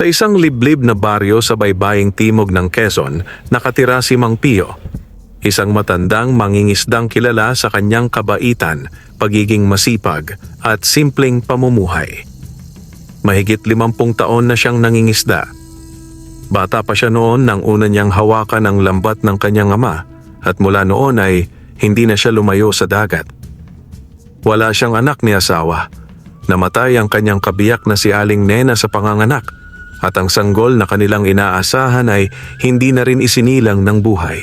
Sa isang liblib na baryo sa baybaying timog ng Quezon, nakatira si Mang Pio. Isang matandang mangingisdang kilala sa kanyang kabaitan, pagiging masipag at simpleng pamumuhay. Mahigit 50 taon na siyang nangingisda. Bata pa siya noon nang una niyang hawakan ang lambat ng kanyang ama at mula noon ay hindi na siya lumayo sa dagat. Wala siyang anak ni asawa. Namatay ang kanyang kabiyak na si Aling Nena sa panganganak at ang sanggol na kanilang inaasahan ay hindi na rin isinilang ng buhay.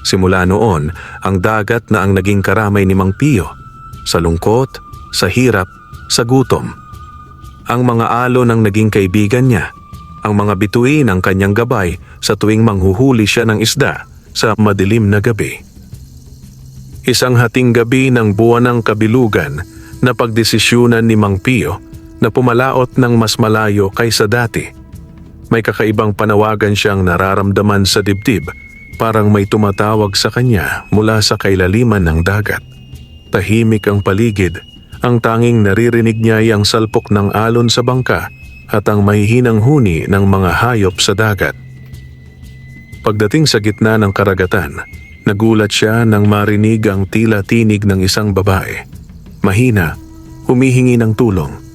Simula noon, ang dagat na ang naging karamay ni Mang Pio, sa lungkot, sa hirap, sa gutom. Ang mga alon ang naging kaibigan niya, ang mga bituin ang kanyang gabay sa tuwing manghuhuli siya ng isda sa madilim na gabi. Isang hating gabi ng buwan ng kabilugan na pagdesisyunan ni Mang Pio na pumalaot ng mas malayo kaysa dati. May kakaibang panawagan siyang nararamdaman sa dibdib, parang may tumatawag sa kanya mula sa kailaliman ng dagat. Tahimik ang paligid, ang tanging naririnig niya ay ang salpok ng alon sa bangka at ang mahihinang huni ng mga hayop sa dagat. Pagdating sa gitna ng karagatan, nagulat siya nang marinig ang tila tinig ng isang babae. Mahina, humihingi ng tulong.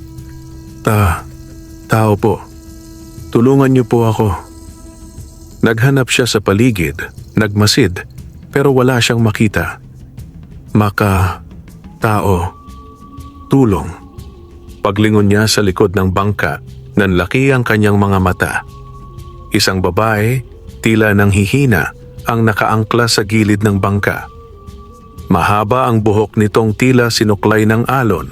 Tao po. Tulungan niyo po ako. Naghanap siya sa paligid, nagmasid, pero wala siyang makita. Tao. Tulong. Paglingon niya sa likod ng bangka, nanlaki ang kanyang mga mata. Isang babae, tila nang hihina, ang nakaangkla sa gilid ng bangka. Mahaba ang buhok nitong tila sinuklay ng alon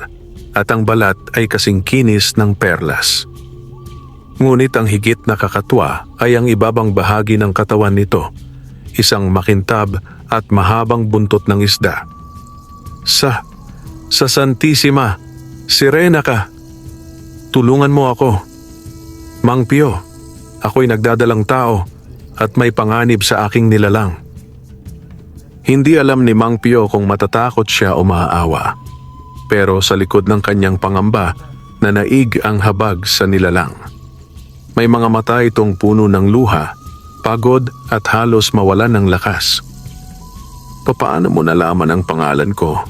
at ang balat ay kasing kinis ng perlas. Ngunit ang higit na kakatwa ay ang ibabang bahagi ng katawan nito, isang makintab at mahabang buntot ng isda. Sa Santissima, sirena ka. Tulungan mo ako. Mang Pio, ako'y nagdadalang tao at may panganib sa aking nilalang. Hindi alam ni Mang Pio kung matatakot siya o maaawa. Pero sa likod ng kanyang pangamba, nanaig ang habag sa nilalang. May mga mata itong puno ng luha, pagod at halos mawalan ng lakas. Papaano mo nalaman ang pangalan ko?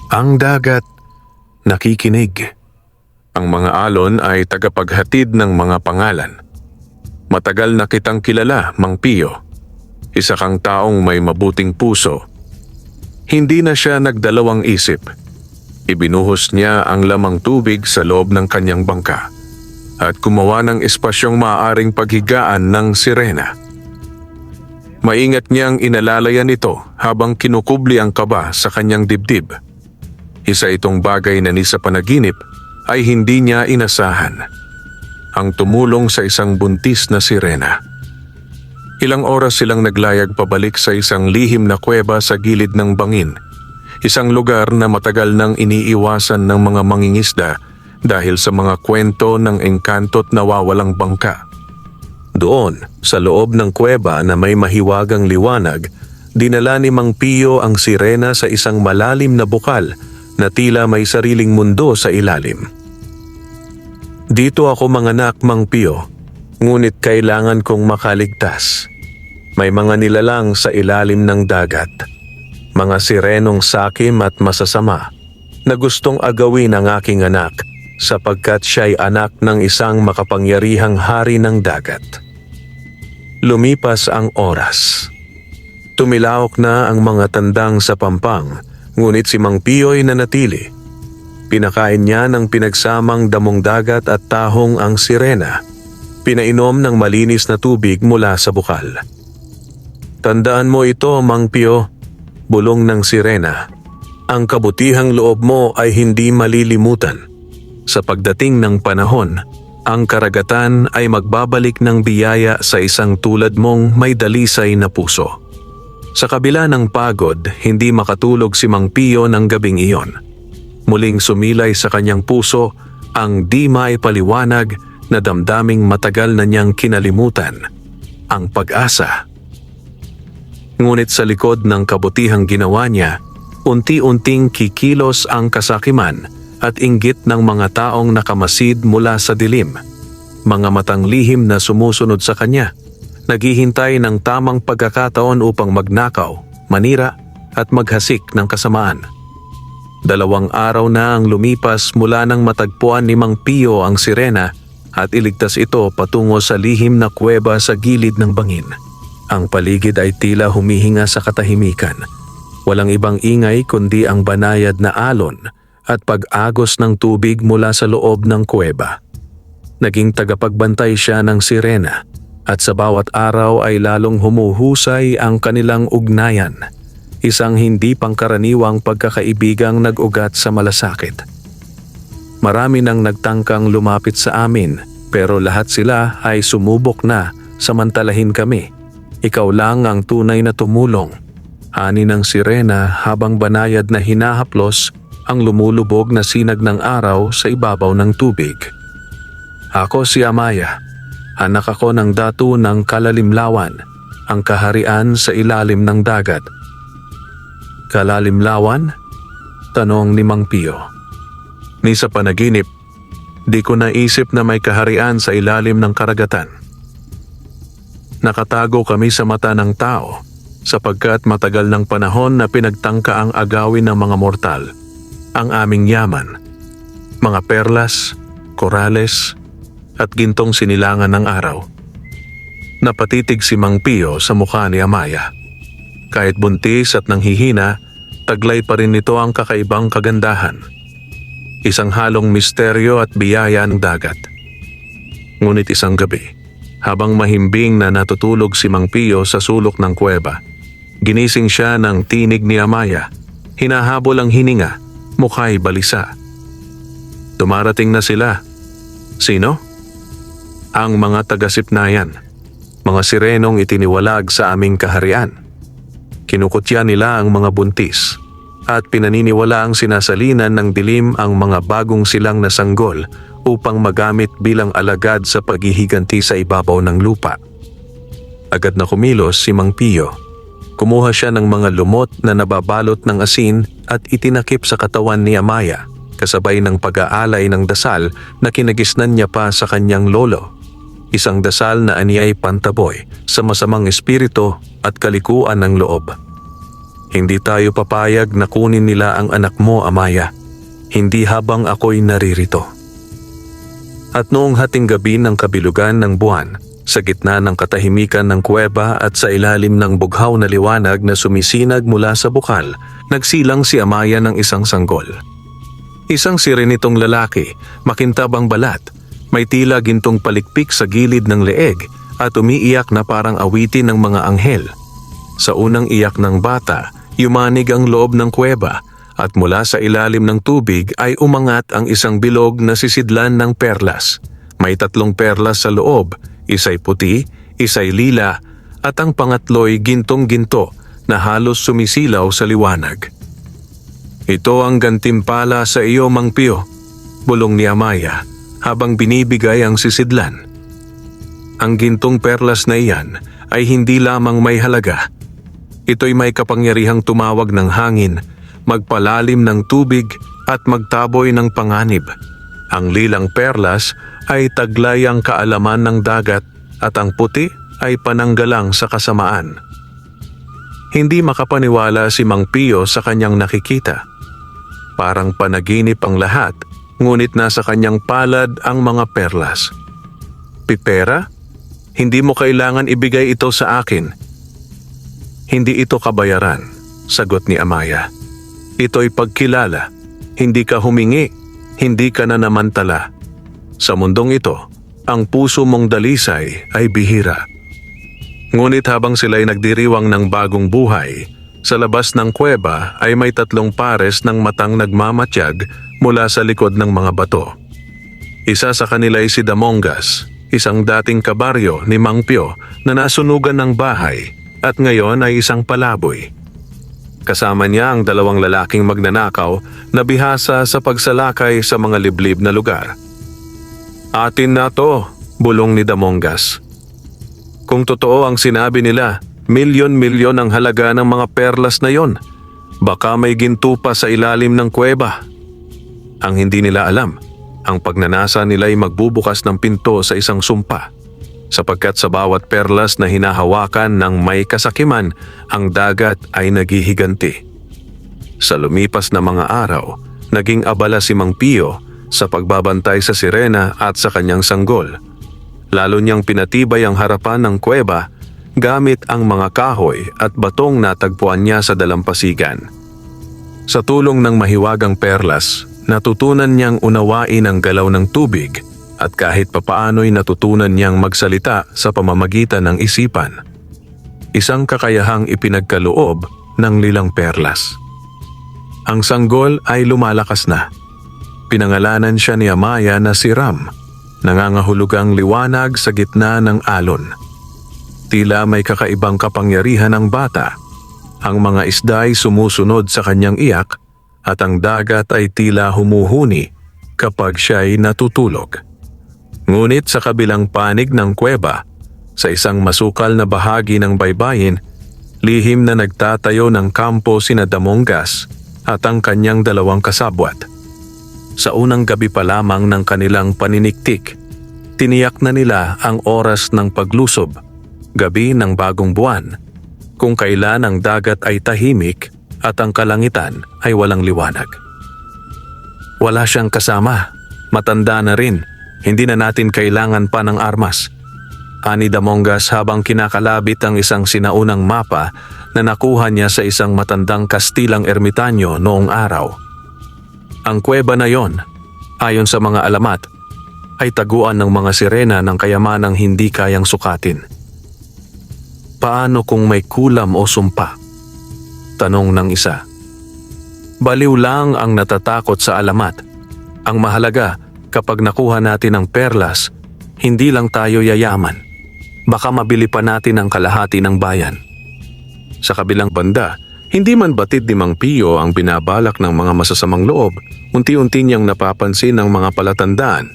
Ang dagat, nakikinig. Ang mga alon ay tagapaghatid ng mga pangalan. Matagal na kitang kilala, Mang Pio. Isa kang taong may mabuting puso. Hindi na siya nagdalawang isip. Ibinuhos niya ang lamang tubig sa loob ng kanyang bangka at gumawa ng espasyong maaaring paghigaan ng sirena. Maingat niyang inalalayan ito habang kinukubli ang kaba sa kanyang dibdib. Isa itong bagay na ni sa panaginip ay hindi niya inasahan. Ang tumulong sa isang buntis na sirena. Ilang oras silang naglayag pabalik sa isang lihim na kuweba sa gilid ng bangin. Isang lugar na matagal nang iniiwasan ng mga mangingisda dahil sa mga kwento ng engkanto't nawawalang bangka. Doon, sa loob ng kuweba na may mahiwagang liwanag, dinala ni Mang Pio ang sirena sa isang malalim na bukal na tila may sariling mundo sa ilalim. Dito ako manganak, Mang Pio, ngunit kailangan kong makaligtas. May mga nilalang sa ilalim ng dagat, mga sirenong sakim at masasama na gustong agawin ang aking anak sapagkat siya'y anak ng isang makapangyarihang hari ng dagat. Lumipas ang oras. Tumilaok na ang mga tandang sa pampang, ngunit si Mang Pio'y nanatili. Pinakain niya ng pinagsamang damong dagat at tahong ang sirena. Pinainom ng malinis na tubig mula sa bukal. Tandaan mo ito, Mang Pio, bulong ng sirena. Ang kabutihang loob mo ay hindi malilimutan. Sa pagdating ng panahon, ang karagatan ay magbabalik ng biyaya sa isang tulad mong may dalisay na puso. Sa kabila ng pagod, hindi makatulog si Mang Pio ng gabing iyon. Muling sumilay sa kanyang puso ang di maipaliwanag na damdaming matagal na niyang kinalimutan, ang pag-asa. Ngunit sa likod ng kabutihang ginawa niya, unti-unting kikilos ang kasakiman at inggit ng mga taong nakamasid mula sa dilim. mga matang lihim na sumusunod sa kanya, naghihintay ng tamang pagkakataon upang magnakaw, manira at maghasik ng kasamaan. 2 araw na ang lumipas mula nang matagpuan ni Mang Pio ang sirena at iligtas ito patungo sa lihim na kuweba sa gilid ng bangin. Ang paligid ay tila humihinga sa katahimikan. Walang ibang ingay kundi ang banayad na alon at pag-agos ng tubig mula sa loob ng kuweba. Naging tagapagbantay siya ng sirena at sa bawat araw ay lalong humuhusay ang kanilang ugnayan. Isang hindi pangkaraniwang pagkakaibigang nag-ugat sa malasakit. Marami nang nagtangkang lumapit sa amin pero lahat sila ay sumubok na samantalahin kami. Ikaw lang ang tunay na tumulong. Ani ng sirena habang banayad na hinahaplos ang lumulubog na sinag ng araw sa ibabaw ng tubig. Ako si Amaya. Anak ako ng datu ng Kalalimlawan, ang kaharian sa ilalim ng dagat. Kalalimlawan? Tanong ni Mang Pio. Ni sa panaginip, di ko naisip na may kaharian sa ilalim ng karagatan. Nakatago kami sa mata ng tao sapagkat matagal ng panahon na pinagtangka ang agawin ng mga mortal, ang aming yaman, mga perlas, korales, at gintong sinilangan ng araw. Napatitig si Mang Pio sa mukha ni Amaya. Kahit buntis at nanghihina, taglay pa rin nito ang kakaibang kagandahan. Isang halong misteryo at biyaya ng dagat. Ngunit isang gabi, habang mahimbing na natutulog si Mang Pio sa sulok ng kuweba, ginising siya ng tinig ni Amaya. Hinahabol ang hininga, mukha'y balisa. Dumarating na sila. Sino? Ang mga taga-Sipnayan, mga sirenong itiniwalag sa aming kaharian. Kinukutya nila ang mga buntis at pinaniniwala ang sinasalinan ng dilim ang mga bagong silang na sanggol upang magamit bilang alagad sa paghihiganti sa ibabaw ng lupa. Agad na kumilos si Mang Pio. Kumuha siya ng mga lumot na nababalot ng asin at itinakip sa katawan ni Amaya, kasabay ng pag-aalay ng dasal na kinagisnan niya pa sa kanyang lolo. Isang dasal na aniyay pantaboy sa masamang espiritu at kalikuan ng loob. Hindi tayo papayag na kunin nila ang anak mo, Amaya, hindi habang ako'y naririto. At noong hating gabi ng kabilugan ng buwan, sa gitna ng katahimikan ng kuweba at sa ilalim ng bughaw na liwanag na sumisinag mula sa bukal, nagsilang si Amaya ng isang sanggol. Isang sirenitong lalaki, makintab ang balat, may tila gintong palikpik sa gilid ng leeg at umiiyak na parang awitin ng mga anghel. Sa unang iyak ng bata, yumanig ang loob ng kuweba at mula sa ilalim ng tubig ay umangat ang isang bilog na sisidlan ng perlas. May 3 perlas sa loob, isa'y puti, isa'y lila at ang pangatlo'y gintong-ginto na halos sumisilaw sa liwanag. Ito ang gantimpala sa iyo, Mang Pio, bulong ni Amaya habang binibigay ang sisidlan. Ang gintong perlas na iyan ay hindi lamang may halaga. Ito'y may kapangyarihang tumawag ng hangin, magpalalim ng tubig at magtaboy ng panganib. Ang lilang perlas ay taglay ang kaalaman ng dagat at ang puti ay pananggalang sa kasamaan. Hindi makapaniwala si Mang Pio sa kanyang nakikita. Parang panaginip ang lahat, ngunit nasa kanyang palad ang mga perlas. Pipera? Hindi mo kailangan ibigay ito sa akin. Hindi ito kabayaran, sagot ni Amaya. Ito'y pagkilala. Hindi ka humingi, hindi ka nanamantala. Sa mundong ito, ang puso mong dalisay ay bihira. Ngunit habang sila'y nagdiriwang ng bagong buhay, sa labas ng kuweba ay may 3 pares ng matang nagmamatyag mula sa likod ng mga bato. Isa sa kanila ay si Damongas, isang dating kabaryo ni Mang Pio na nasunugan ng bahay at ngayon ay isang palaboy. Kasama niya ang 2 lalaking magnanakaw na bihasa sa pagsalakay sa mga liblib na lugar. Atin na to, bulong ni Damongas. Kung totoo ang sinabi nila, milyon-milyon ang halaga ng mga perlas na yon. Baka may ginto pa sa ilalim ng kuweba. Ang hindi nila alam, Ang pagnanasa nila ay magbubukas ng pinto sa isang sumpa, sapagkat sa bawat perlas na hinahawakan ng may kasakiman, ang dagat ay naghihiganti. Sa lumipas na mga araw, naging abala si Mang Pio sa pagbabantay sa sirena at sa kanyang sanggol. Lalo niyang pinatibay ang harapan ng kuweba gamit ang mga kahoy at batong natagpuan niya sa dalampasigan. Sa tulong ng mahiwagang perlas, natutunan niyang unawain ang galaw ng tubig at kahit papaano'y natutunan niyang magsalita sa pamamagitan ng isipan. Isang kakayahang ipinagkaloob ng lilang perlas. Ang sanggol ay lumalakas na. Pinangalanan siya ni Amaya na si Ram, nangangahulugang liwanag sa gitna ng alon. Tila may kakaibang kapangyarihan ang bata. Ang mga isda ay sumusunod sa kanyang iyak at ang dagat ay tila humuhuni kapag siya ay natutulog. Ngunit sa kabilang panig ng kuweba, sa isang masukal na bahagi ng baybayin, lihim na nagtatayo ng kampo sina Damongas at ang kanyang dalawang kasabwat. Sa unang gabi pa lamang ng kanilang paniniktik, tiniyak na nila ang oras ng paglusob, gabi ng bagong buwan, kung kailan ang dagat ay tahimik at ang kalangitan ay walang liwanag. Wala siyang kasama, matanda na rin, hindi na natin kailangan pa ng armas. Ani Damongas habang kinakalabit ang isang sinaunang mapa na nakuha niya sa isang matandang Kastilang ermitanyo noong araw. Ang kuweba na yon, ayon sa mga alamat, ay taguan ng mga sirena ng kayamanang hindi kayang sukatin. Paano kung may kulam o sumpa? Tanong ng isa. Baliw lang ang natatakot sa alamat. Ang mahalaga, kapag nakuha natin ang perlas, hindi lang tayo yayaman. Baka mabili pa natin ang kalahati ng bayan. Sa kabilang banda, hindi man batid ni Mang Pio ang binabalak ng mga masasamang loob, unti-unti niyang napapansin ang mga palatandaan.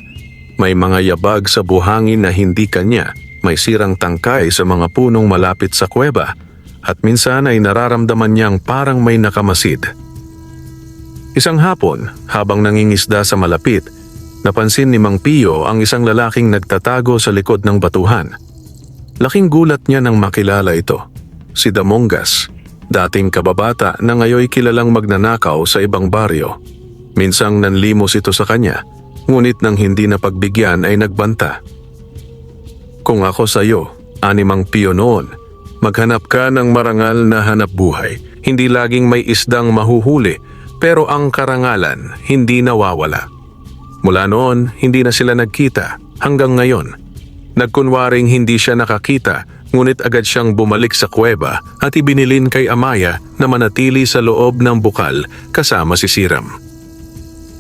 May mga yabag sa buhangin na hindi kanya, may sirang tangkay sa mga punong malapit sa kuweba, at minsan ay nararamdaman niyang parang may nakamasid. Isang hapon, habang nangingisda sa malapit, napansin ni Mang Pio ang isang lalaking nagtatago sa likod ng batuhan. Laking gulat niya nang makilala ito, si Damongas, dating kababata na ngayoy kilalang magnanakaw sa ibang baryo. Minsang nanlimos ito sa kanya, ngunit nang hindi napagbigyan ay nagbanta. Kung ako sa iyo, ani Mang Pio noon, maghanap ka ng marangal na hanap buhay. Hindi laging may isdang mahuhuli, pero ang karangalan hindi nawawala. Mula noon, hindi na sila nagkita hanggang ngayon. Nagkunwaring hindi siya nakakita, ngunit agad siyang bumalik sa kuweba at ibinilin kay Amaya na manatili sa loob ng bukal kasama si Siram.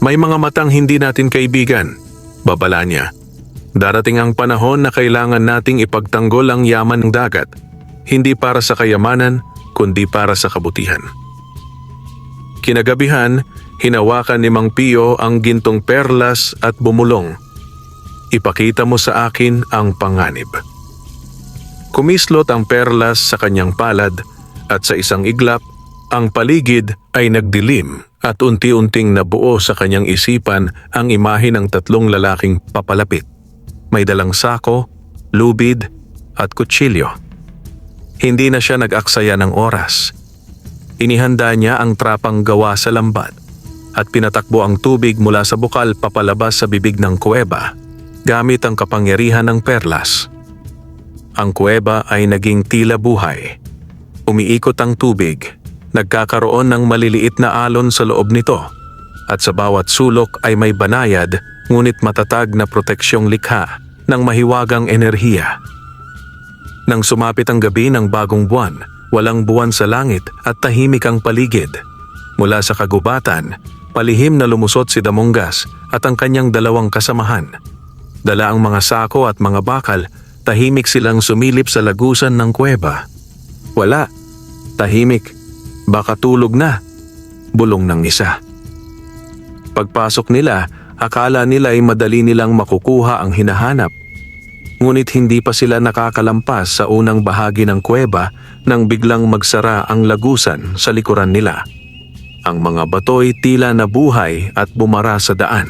May mga matang hindi natin kaibigan, babala niya. Darating ang panahon na kailangan nating ipagtanggol ang yaman ng dagat, hindi para sa kayamanan, kundi para sa kabutihan. Kinagabihan, hinawakan ni Mang Pio ang gintong perlas at bumulong. Ipakita mo sa akin ang panganib. Kumislot ang perlas sa kanyang palad at sa isang iglap, ang paligid ay nagdilim at unti-unting nabuo sa kanyang isipan ang imahe ng tatlong lalaking papalapit. May dalang sako, lubid at kutsilyo. Hindi na siya nag-aksaya ng oras. Inihanda niya ang trapang gawa sa lambat at pinatakbo ang tubig mula sa bukal papalabas sa bibig ng kuweba gamit ang kapangyarihan ng perlas. Ang kuweba ay naging tila buhay. Umiikot ang tubig, nagkakaroon ng maliliit na alon sa loob nito at sa bawat sulok ay may banayad ngunit matatag na proteksyong likha ng mahiwagang enerhiya. Nang sumapit ang gabi ng bagong buwan, walang buwan sa langit at tahimik ang paligid. Mula sa kagubatan, palihim na lumusot si Damongas at ang kanyang dalawang kasamahan. Dala ang mga sako at mga bakal, tahimik silang sumilip sa lagusan ng kuweba. Wala, tahimik, baka tulog na, bulong ng isa. Pagpasok nila, akala nila ay madali nilang makukuha ang hinahanap. Ngunit hindi pa sila nakakalampas sa unang bahagi ng kuweba nang biglang magsara ang lagusan sa likuran nila. Ang mga bato'y tila nabuhay at bumara sa daan.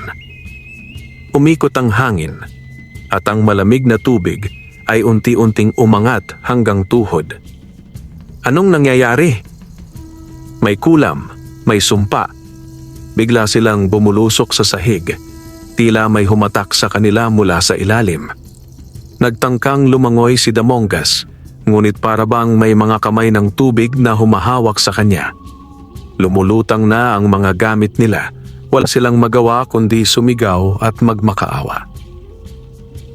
umikot ang hangin at ang malamig na tubig ay unti-unting umangat hanggang tuhod. Anong nangyayari? May kulam, may sumpa. Bigla silang bumulusok sa sahig. Tila may humatak sa kanila mula sa ilalim. Nagtangkang lumangoy si Damongas, ngunit para bang may mga kamay ng tubig na humahawak sa kanya. Lumulutang na ang mga gamit nila. Wala silang magawa kundi sumigaw at magmakaawa.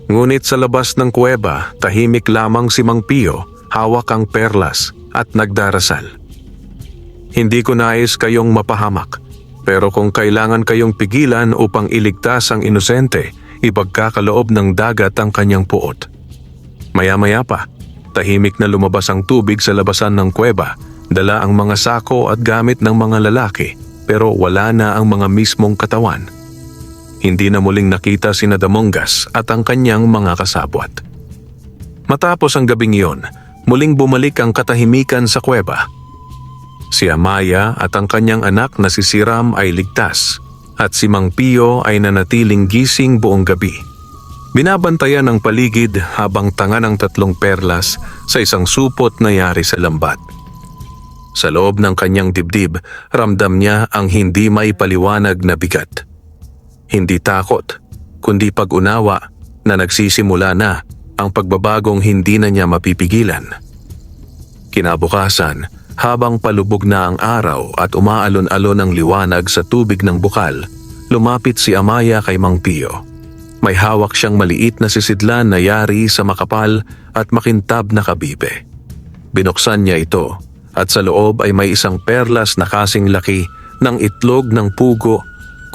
Ngunit sa labas ng kuweba, tahimik lamang si Mang Pio, hawak ang perlas at nagdarasal. Hindi ko nais kayong mapahamak, pero kung kailangan kayong pigilan upang iligtas ang inosente, ipagkakaloob ng dagat ang kanyang puot. Maya-maya pa, tahimik na lumabas ang tubig sa labasan ng kuweba, dala ang mga sako at gamit ng mga lalaki, pero wala na ang mga mismong katawan. Hindi na muling nakita si Damongas at ang kanyang mga kasabwat. Matapos ang gabing iyon, muling bumalik ang katahimikan sa kuweba. Si Amaya at ang kanyang anak na si Siram ay ligtas at si Mang Pio ay nanatiling gising buong gabi. Binabantayan ang paligid habang tanga ng 3 perlas sa isang supot na yari sa lambat. Sa loob ng kanyang dibdib, ramdam niya ang hindi may paliwanag na bigat. Hindi takot, kundi pag-unawa na nagsisimula na ang pagbabagong hindi na niya mapipigilan. Kinabukasan, habang palubog na ang araw at umaalon-alon ang liwanag sa tubig ng bukal, lumapit si Amaya kay Mang Pio. May hawak siyang maliit na sisidlan na yari sa makapal at makintab na kabibe. Binuksan niya ito at sa loob ay may isang perlas na kasing laki ng itlog ng pugo,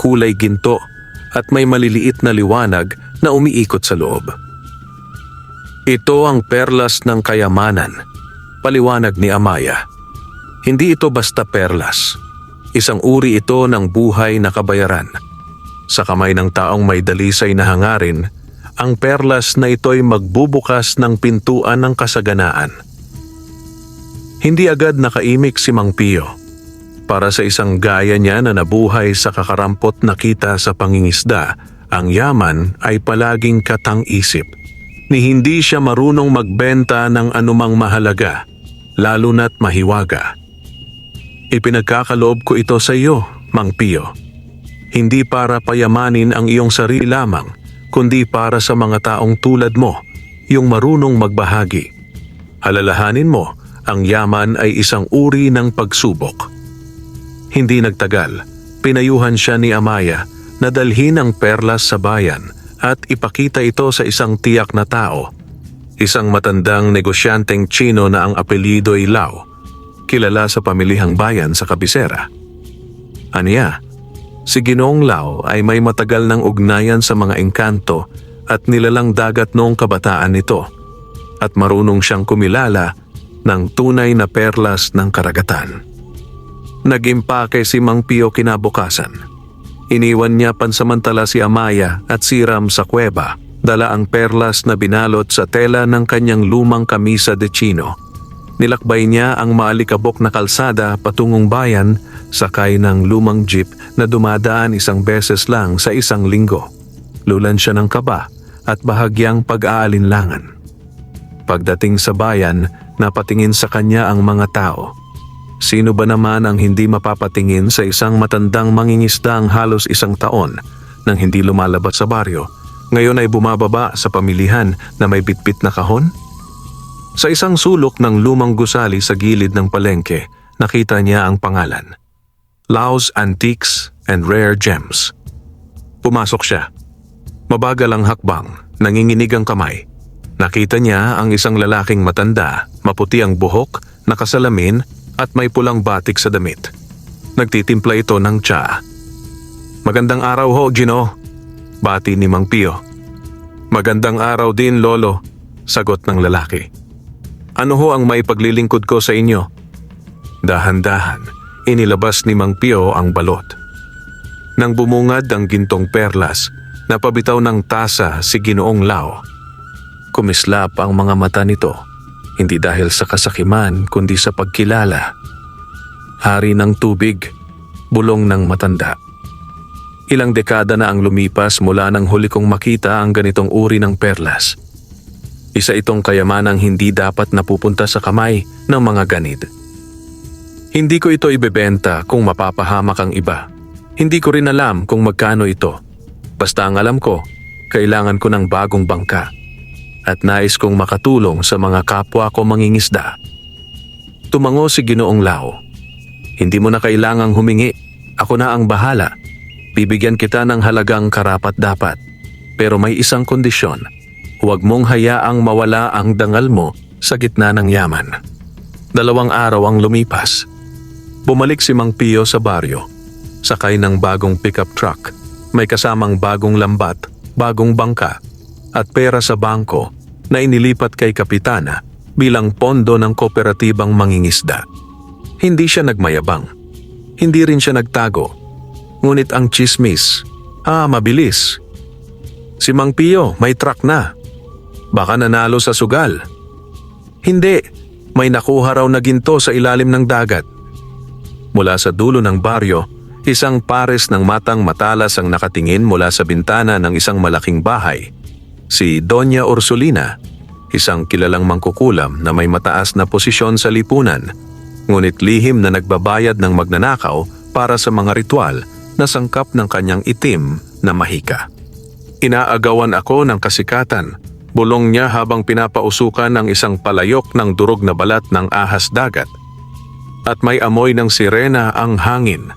kulay ginto at may maliliit na liwanag na umiikot sa loob. Ito ang perlas ng kayamanan, paliwanag ni Amaya. Hindi ito basta perlas. Isang uri ito ng buhay na kabayaran. Sa kamay ng taong may dalisay na hangarin, ang perlas na ito'y magbubukas ng pintuan ng kasaganaan. Hindi agad nakaimik si Mang Pio. Para sa isang gaya niya na nabuhay sa kakarampot na kita sa pangingisda, ang yaman ay palaging katang-isip. Ni hindi siya marunong magbenta ng anumang mahalaga, lalo na't mahiwaga. Ipinagkakaloob ko ito sa iyo, Mang Pio. Hindi para payamanin ang iyong sarili lamang, kundi para sa mga taong tulad mo, yung marunong magbahagi. Alalahanin mo, ang yaman ay isang uri ng pagsubok. Hindi nagtagal, pinayuhan siya ni Amaya na dalhin ang perlas sa bayan at ipakita ito sa isang tiyak na tao, isang matandang negosyanteng Chino na ang apelyido ay Lao, kilala sa pamilihang bayan sa kabisera. Aniya, si Ginoong Lao ay may matagal ng ugnayan sa mga engkanto at nilalang dagat noong kabataan nito at marunong siyang kumilala ng tunay na perlas ng karagatan. Nag-impake si Mang Pio kinabukasan. Iniwan niya pansamantala si Amaya at Siram sa kuweba, dala ang perlas na binalot sa tela ng kanyang lumang kamisa de Chino. Nilakbay niya ang maalikabok na kalsada patungong bayan, sakay ng lumang jeep na dumadaan isang beses lang sa isang linggo. Lulan siya ng kaba at bahagyang pag-aalinlangan. Pagdating sa bayan, napatingin sa kanya ang mga tao. Sino ba naman ang hindi mapapatingin sa isang matandang mangingisdang halos 1 taon nang hindi lumalabas sa baryo, ngayon ay bumababa sa pamilihan na may bitbit na kahon? Sa isang sulok ng lumang gusali sa gilid ng palengke, nakita niya ang pangalan, Lao's Antiques and Rare Gems. Pumasok siya. Mabagal ang hakbang, nanginginig ang kamay. Nakita niya ang isang lalaking matanda, maputi ang buhok, nakasalamin at may pulang batik sa damit. Nagtitimpla ito ng tsaa. "Magandang araw ho, Gino," bati ni Mang Pio. "Magandang araw din, Lolo," sagot ng lalaki. "Ano ho ang maipaglilingkod ko sa inyo?" Dahan-dahan, inilabas ni Mang Pio ang balot. Nang bumungad ang gintong perlas, napabitaw ng tasa si Ginoong Lao. Kumislap ang mga mata nito, hindi dahil sa kasakiman kundi sa pagkilala. Hari ng tubig, bulong ng matanda. Ilang dekada na ang lumipas mula nang huli kong makita ang ganitong uri ng perlas. Isa itong kayamanang hindi dapat napupunta sa kamay ng mga ganid. Hindi ko ito ibebenta kung mapapahamak ang iba. Hindi ko rin alam kung magkano ito. Basta ang alam ko, kailangan ko ng bagong bangka. At nais kong makatulong sa mga kapwa ko mangingisda. Tumango si Ginoong Lao. Hindi mo na kailangang humingi. Ako na ang bahala. Bibigyan kita ng halagang karapat-dapat. Pero may isang kondisyon. Huwag mong hayaang mawala ang dangal mo sa gitna ng yaman. 2 araw ang lumipas. Bumalik si Mang Pio sa baryo. Sakay ng bagong pickup truck. May kasamang bagong lambat, bagong bangka, at pera sa bangko na inilipat kay Kapitana bilang pondo ng kooperatibang mangingisda. Hindi siya nagmayabang. Hindi rin siya nagtago. Ngunit ang chismis, mabilis. Si Mang Pio may truck na. Baka nanalo sa sugal. Hindi, may nakuha raw na ginto sa ilalim ng dagat. Mula sa dulo ng baryo, isang pares ng matang matalas ang nakatingin mula sa bintana ng isang malaking bahay. Si Doña Ursulina, isang kilalang mangkukulam na may mataas na posisyon sa lipunan, ngunit lihim na nagbabayad ng magnanakaw para sa mga ritual na sangkap ng kanyang itim na mahika. Inaagawan ako ng kasikatan, bulong niya habang pinapausukan ng isang palayok ng durog na balat ng ahas dagat. At may amoy ng sirena ang hangin.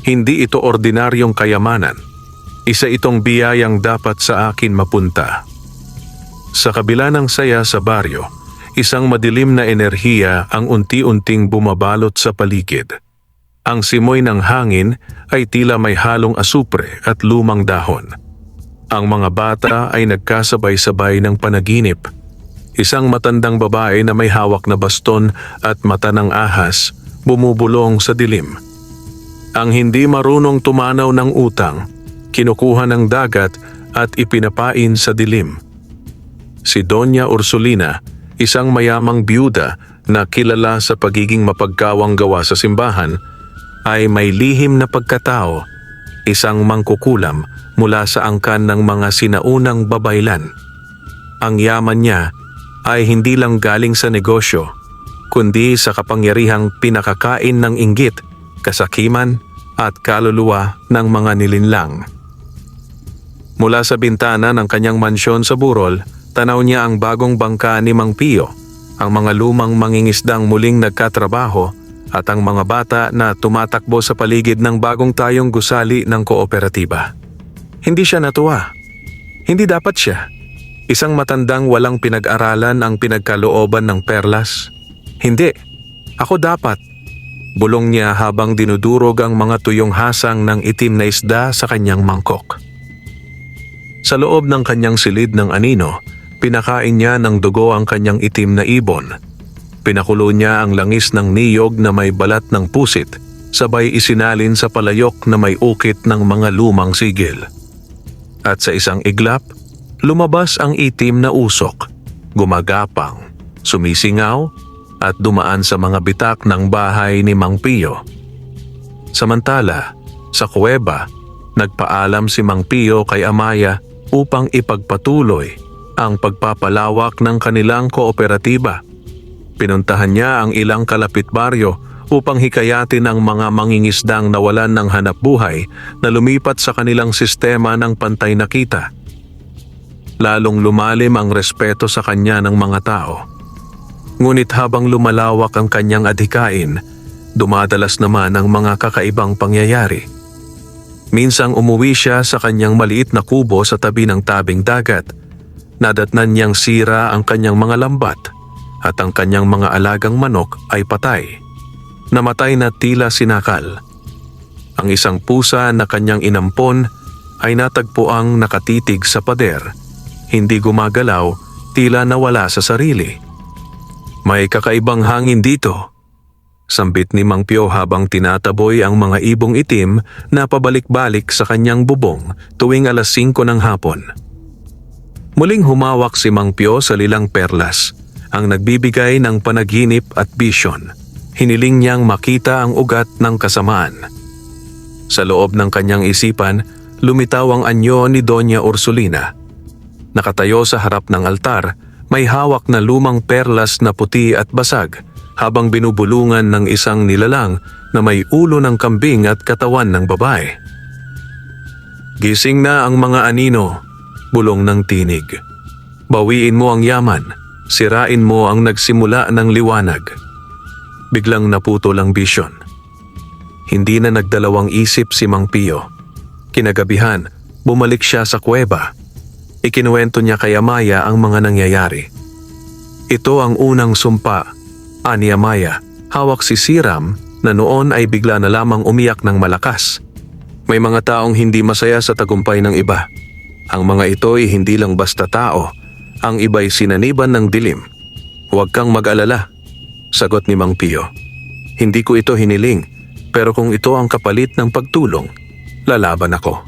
Hindi ito ordinaryong kayamanan. Isa itong biyayang dapat sa akin mapunta. Sa kabila ng saya sa baryo, isang madilim na enerhiya ang unti-unting bumabalot sa paligid. Ang simoy ng hangin ay tila may halong asupre at lumang dahon. Ang mga bata ay nagkasabay-sabay ng panaginip. Isang matandang babae na may hawak na baston at mata ng ahas bumubulong sa dilim. Ang hindi marunong tumanaw ng utang, kinukuha ng dagat at ipinapain sa dilim. Si Doña Ursulina, isang mayamang biyuda na kilala sa pagiging mapagkawang gawa sa simbahan, ay may lihim na pagkatao, isang mangkukulam mula sa angkan ng mga sinaunang babaylan. Ang yaman niya ay hindi lang galing sa negosyo, kundi sa kapangyarihang pinakakain ng inggit, kasakiman at kaluluwa ng mga nilinlang. Mula sa bintana ng kanyang mansyon sa Burol, tanaw niya ang bagong bangka ni Mang Pio, ang mga lumang mangingisdang muling nagkatrabaho at ang mga bata na tumatakbo sa paligid ng bagong tayong gusali ng kooperatiba. Hindi siya natuwa. Hindi dapat siya. Isang matandang walang pinag-aralan ang pinagkalooban ng perlas. Hindi. Ako dapat. Bulong niya habang dinudurog ang mga tuyong hasang ng itim na isda sa kanyang mangkok. Sa loob ng kanyang silid ng anino, pinakain niya ng dugo ang kanyang itim na ibon. Pinakulo niya ang langis ng niyog na may balat ng pusit, sabay isinalin sa palayok na may ukit ng mga lumang sigil. At sa isang iglap, lumabas ang itim na usok, gumagapang, sumisingaw, at dumaan sa mga bitak ng bahay ni Mang Pio. Samantala, sa kuweba, nagpaalam si Mang Pio kay Amaya upang ipagpatuloy ang pagpapalawak ng kanilang kooperatiba. Pinuntahan niya ang ilang kalapit baryo upang hikayatin ang mga mangingisdang nawalan ng hanapbuhay na lumipat sa kanilang sistema ng pantay na kita. Lalong lumalim ang respeto sa kanya ng mga tao. Ngunit habang lumalawak ang kanyang adhikain, dumadalas naman ang mga kakaibang pangyayari. Minsang umuwi siya sa kanyang maliit na kubo sa tabi ng tabing dagat. Nadatnan niyang sira ang kanyang mga lambat at ang kanyang mga alagang manok ay patay. Namatay na tila sinakal. Ang isang pusa na kanyang inampon ay natagpuang nakatitig sa pader. Hindi gumagalaw, tila nawala sa sarili. May kakaibang hangin dito. Sambit ni Mang Pio habang tinataboy ang mga ibong itim na pabalik-balik sa kanyang bubong tuwing 5:00 ng hapon. Muling humawak si Mang Pio sa lilang perlas, ang nagbibigay ng panaginip at bisyon. Hiniling niyang makita ang ugat ng kasamaan. Sa loob ng kanyang isipan, lumitaw ang anyo ni Doña Ursulina. Nakatayo sa harap ng altar, may hawak na lumang perlas na puti at basag habang binubulungan ng isang nilalang na may ulo ng kambing at katawan ng babae. "Gising na ang mga anino," bulong ng tinig. "Bawiin mo ang yaman, sirain mo ang nagsimula ng liwanag." Biglang naputol ang bisyon. Hindi na nagdalawang isip si Mang Pio. Kinagabihan, bumalik siya sa kuweba. Ikinuwento niya kay Amaya ang mga nangyayari. "Ito ang unang sumpa," ani Amaya. Hawak si Siram na noon ay bigla na lamang umiyak ng malakas. "May mga taong hindi masaya sa tagumpay ng iba. Ang mga ito ay hindi lang basta tao. Ang iba'y sinaniban ng dilim. Huwag kang mag-alala," sagot ni Mang Pio. "Hindi ko ito hiniling, pero kung ito ang kapalit ng pagtulong, lalaban ako."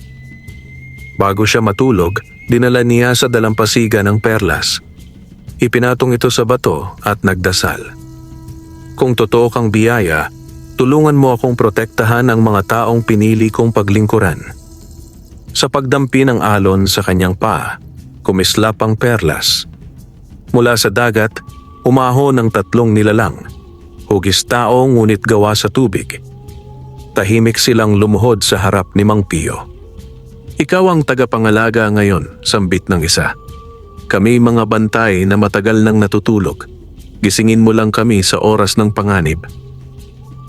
Bago siya matulog, dinala niya sa dalampasigan ng perlas. Ipinatong ito sa bato at nagdasal. "Kung totoo kang biyaya, tulungan mo akong protektahan ang mga taong pinili kong paglingkuran." Sa pagdampi ng alon sa kanyang paa, kumislap ang perlas. Mula sa dagat, umahon ng 3 nilalang. Hugis tao ngunit gawa sa tubig. Tahimik silang lumuhod sa harap ni Mang Pio. "Ikaw ang tagapangalaga ngayon," sambit ng isa. "Kami mga bantay na matagal nang natutulog. Gisingin mo lang kami sa oras ng panganib."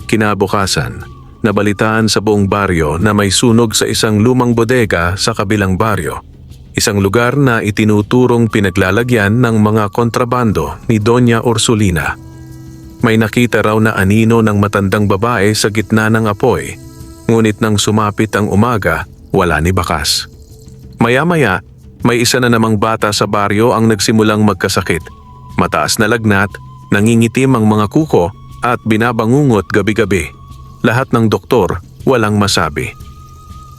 Kinabukasan, nabalitaan sa buong baryo na may sunog sa isang lumang bodega sa kabilang baryo. Isang lugar na itinuturong pinaglalagyan ng mga kontrabando ni Doña Ursulina. May nakita raw na anino ng matandang babae sa gitna ng apoy, ngunit nang sumapit ang umaga, wala ni bakas. Maya-maya, may isa na namang bata sa baryo ang nagsimulang magkasakit. Mataas na lagnat, nangingitim ang mga kuko at binabangungot gabi-gabi. Lahat ng doktor walang masabi.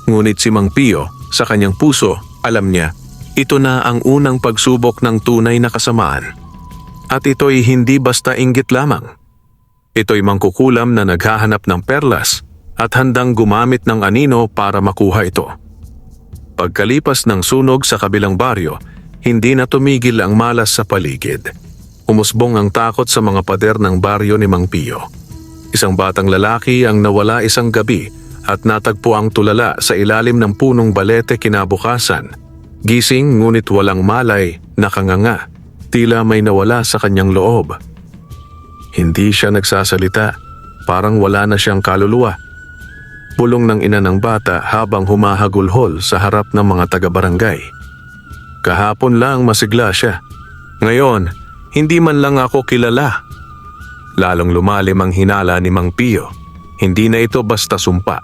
Ngunit si Mang Pio, sa kanyang puso, alam niya, ito na ang unang pagsubok ng tunay na kasamaan. At ito'y hindi basta inggit lamang. Ito'y mangkukulam na naghahanap ng perlas at handang gumamit ng anino para makuha ito. Pagkalipas ng sunog sa kabilang baryo, hindi na tumigil ang malas sa paligid. Umusbong ang takot sa mga pader ng baryo ni Mang Pio. Isang batang lalaki ang nawala isang gabi at natagpo ang tulala sa ilalim ng punong balete kinabukasan. Gising ngunit walang malay, nakanganga, tila may nawala sa kanyang loob. Hindi siya nagsasalita, parang wala na siyang kaluluwa. Bulong ng ina ng bata habang humahagulhol sa harap ng mga taga-barangay. "Kahapon lang masigla siya. Ngayon, hindi man lang ako kilala." Lalong lumalim ang hinala ni Mang Pio. Hindi na ito basta sumpa.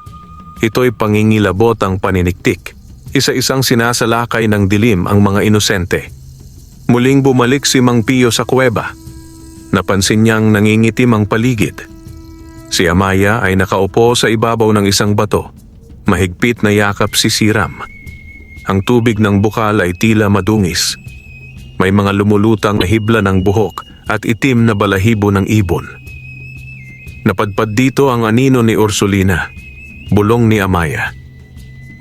Ito'y pangingilabot ang paniniktik. Isa-isang sinasalakay ng dilim ang mga inosente. Muling bumalik si Mang Pio sa kuweba. Napansin niyang nangingitim ang paligid. Si Amaya ay nakaupo sa ibabaw ng isang bato. Mahigpit na yakap si Siram. Ang tubig ng bukal ay tila madungis. May mga lumulutang na hibla ng buhok at itim na balahibo ng ibon. Napadpad dito ang anino ni Ursulina, bulong ni Amaya.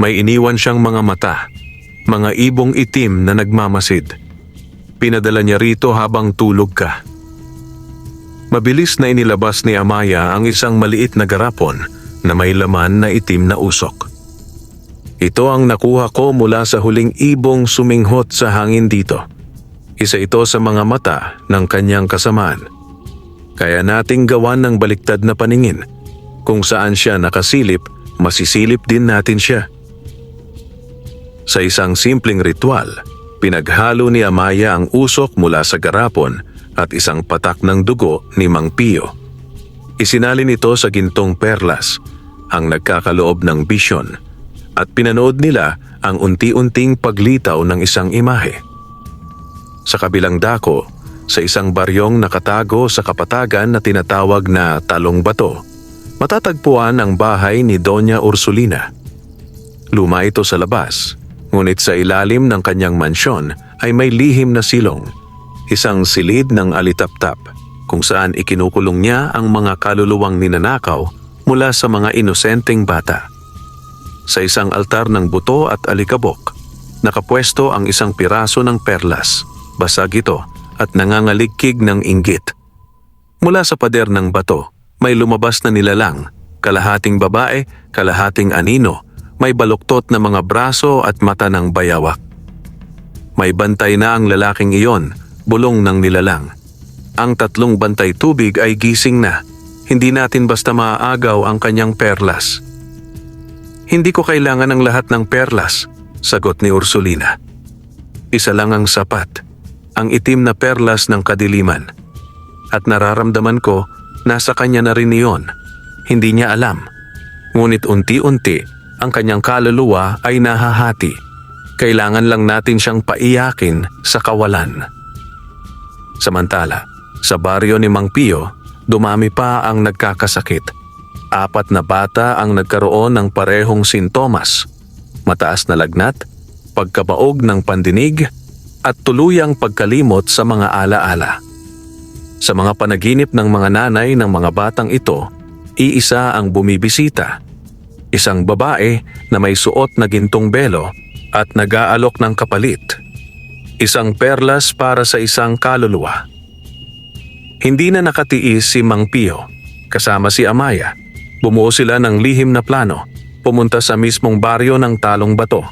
May iniwan siyang mga mata, mga ibong itim na nagmamasid. Pinadala niya rito habang tulog ka. Mabilis na inilabas ni Amaya ang isang maliit na garapon na may laman na itim na usok. "Ito ang nakuha ko mula sa huling ibong suminghot sa hangin dito. Isa ito sa mga mata ng kanyang kasamaan. Kaya nating gawan ng baliktad na paningin. Kung saan siya nakasilip, masisilip din natin siya." Sa isang simpleng ritual, pinaghalo ni Amaya ang usok mula sa garapon at isang patak ng dugo ni Mang Pio. Isinalin ito sa gintong perlas, ang nagkakaloob ng bisyon, at pinanood nila ang unti-unting paglitaw ng isang imahe. Sa kabilang dako, sa isang baryong nakatago sa kapatagan na tinatawag na Talong Bato, matatagpuan ang bahay ni Doña Ursulina. Luma ito sa labas, ngunit sa ilalim ng kanyang mansyon ay may lihim na silong, isang silid ng alitap-tap kung saan ikinukulong niya ang mga kaluluwang ninanakaw mula sa mga inosenteng bata. Sa isang altar ng buto at alikabok, nakapwesto ang isang piraso ng perlas. Basag ito at nangangaligkig ng inggit. Mula sa pader ng bato, may lumabas na nilalang, kalahating babae, kalahating anino, may baluktot na mga braso at mata ng bayawak. May bantay na ang lalaking iyon, bulong ng nilalang. Ang 3 bantay tubig ay gising na. Hindi natin basta maaagaw ang kanyang perlas. Hindi ko kailangan ng lahat ng perlas, sagot ni Ursulina. Isa lang ang sapat, ang itim na perlas ng kadiliman. At nararamdaman ko, nasa kanya na rin iyon. Hindi niya alam. Ngunit unti-unti, ang kanyang kaluluwa ay nahahati. Kailangan lang natin siyang paiyakin sa kawalan. Samantala, sa baryo ni Mang Pio, dumami pa ang nagkakasakit. 4 na bata ang nagkaroon ng parehong sintomas. Mataas na lagnat, pagkabaog ng pandinig, at tuluyang pagkalimot sa mga alaala. Sa mga panaginip ng mga nanay ng mga batang ito, iisa ang bumibisita. Isang babae na may suot na gintong belo at nag-aalok ng kapalit. Isang perlas para sa isang kaluluwa. Hindi na nakatiis si Mang Pio, kasama si Amaya. Bumuo sila ng lihim na plano, pumunta sa mismong baryo ng Talong Bato.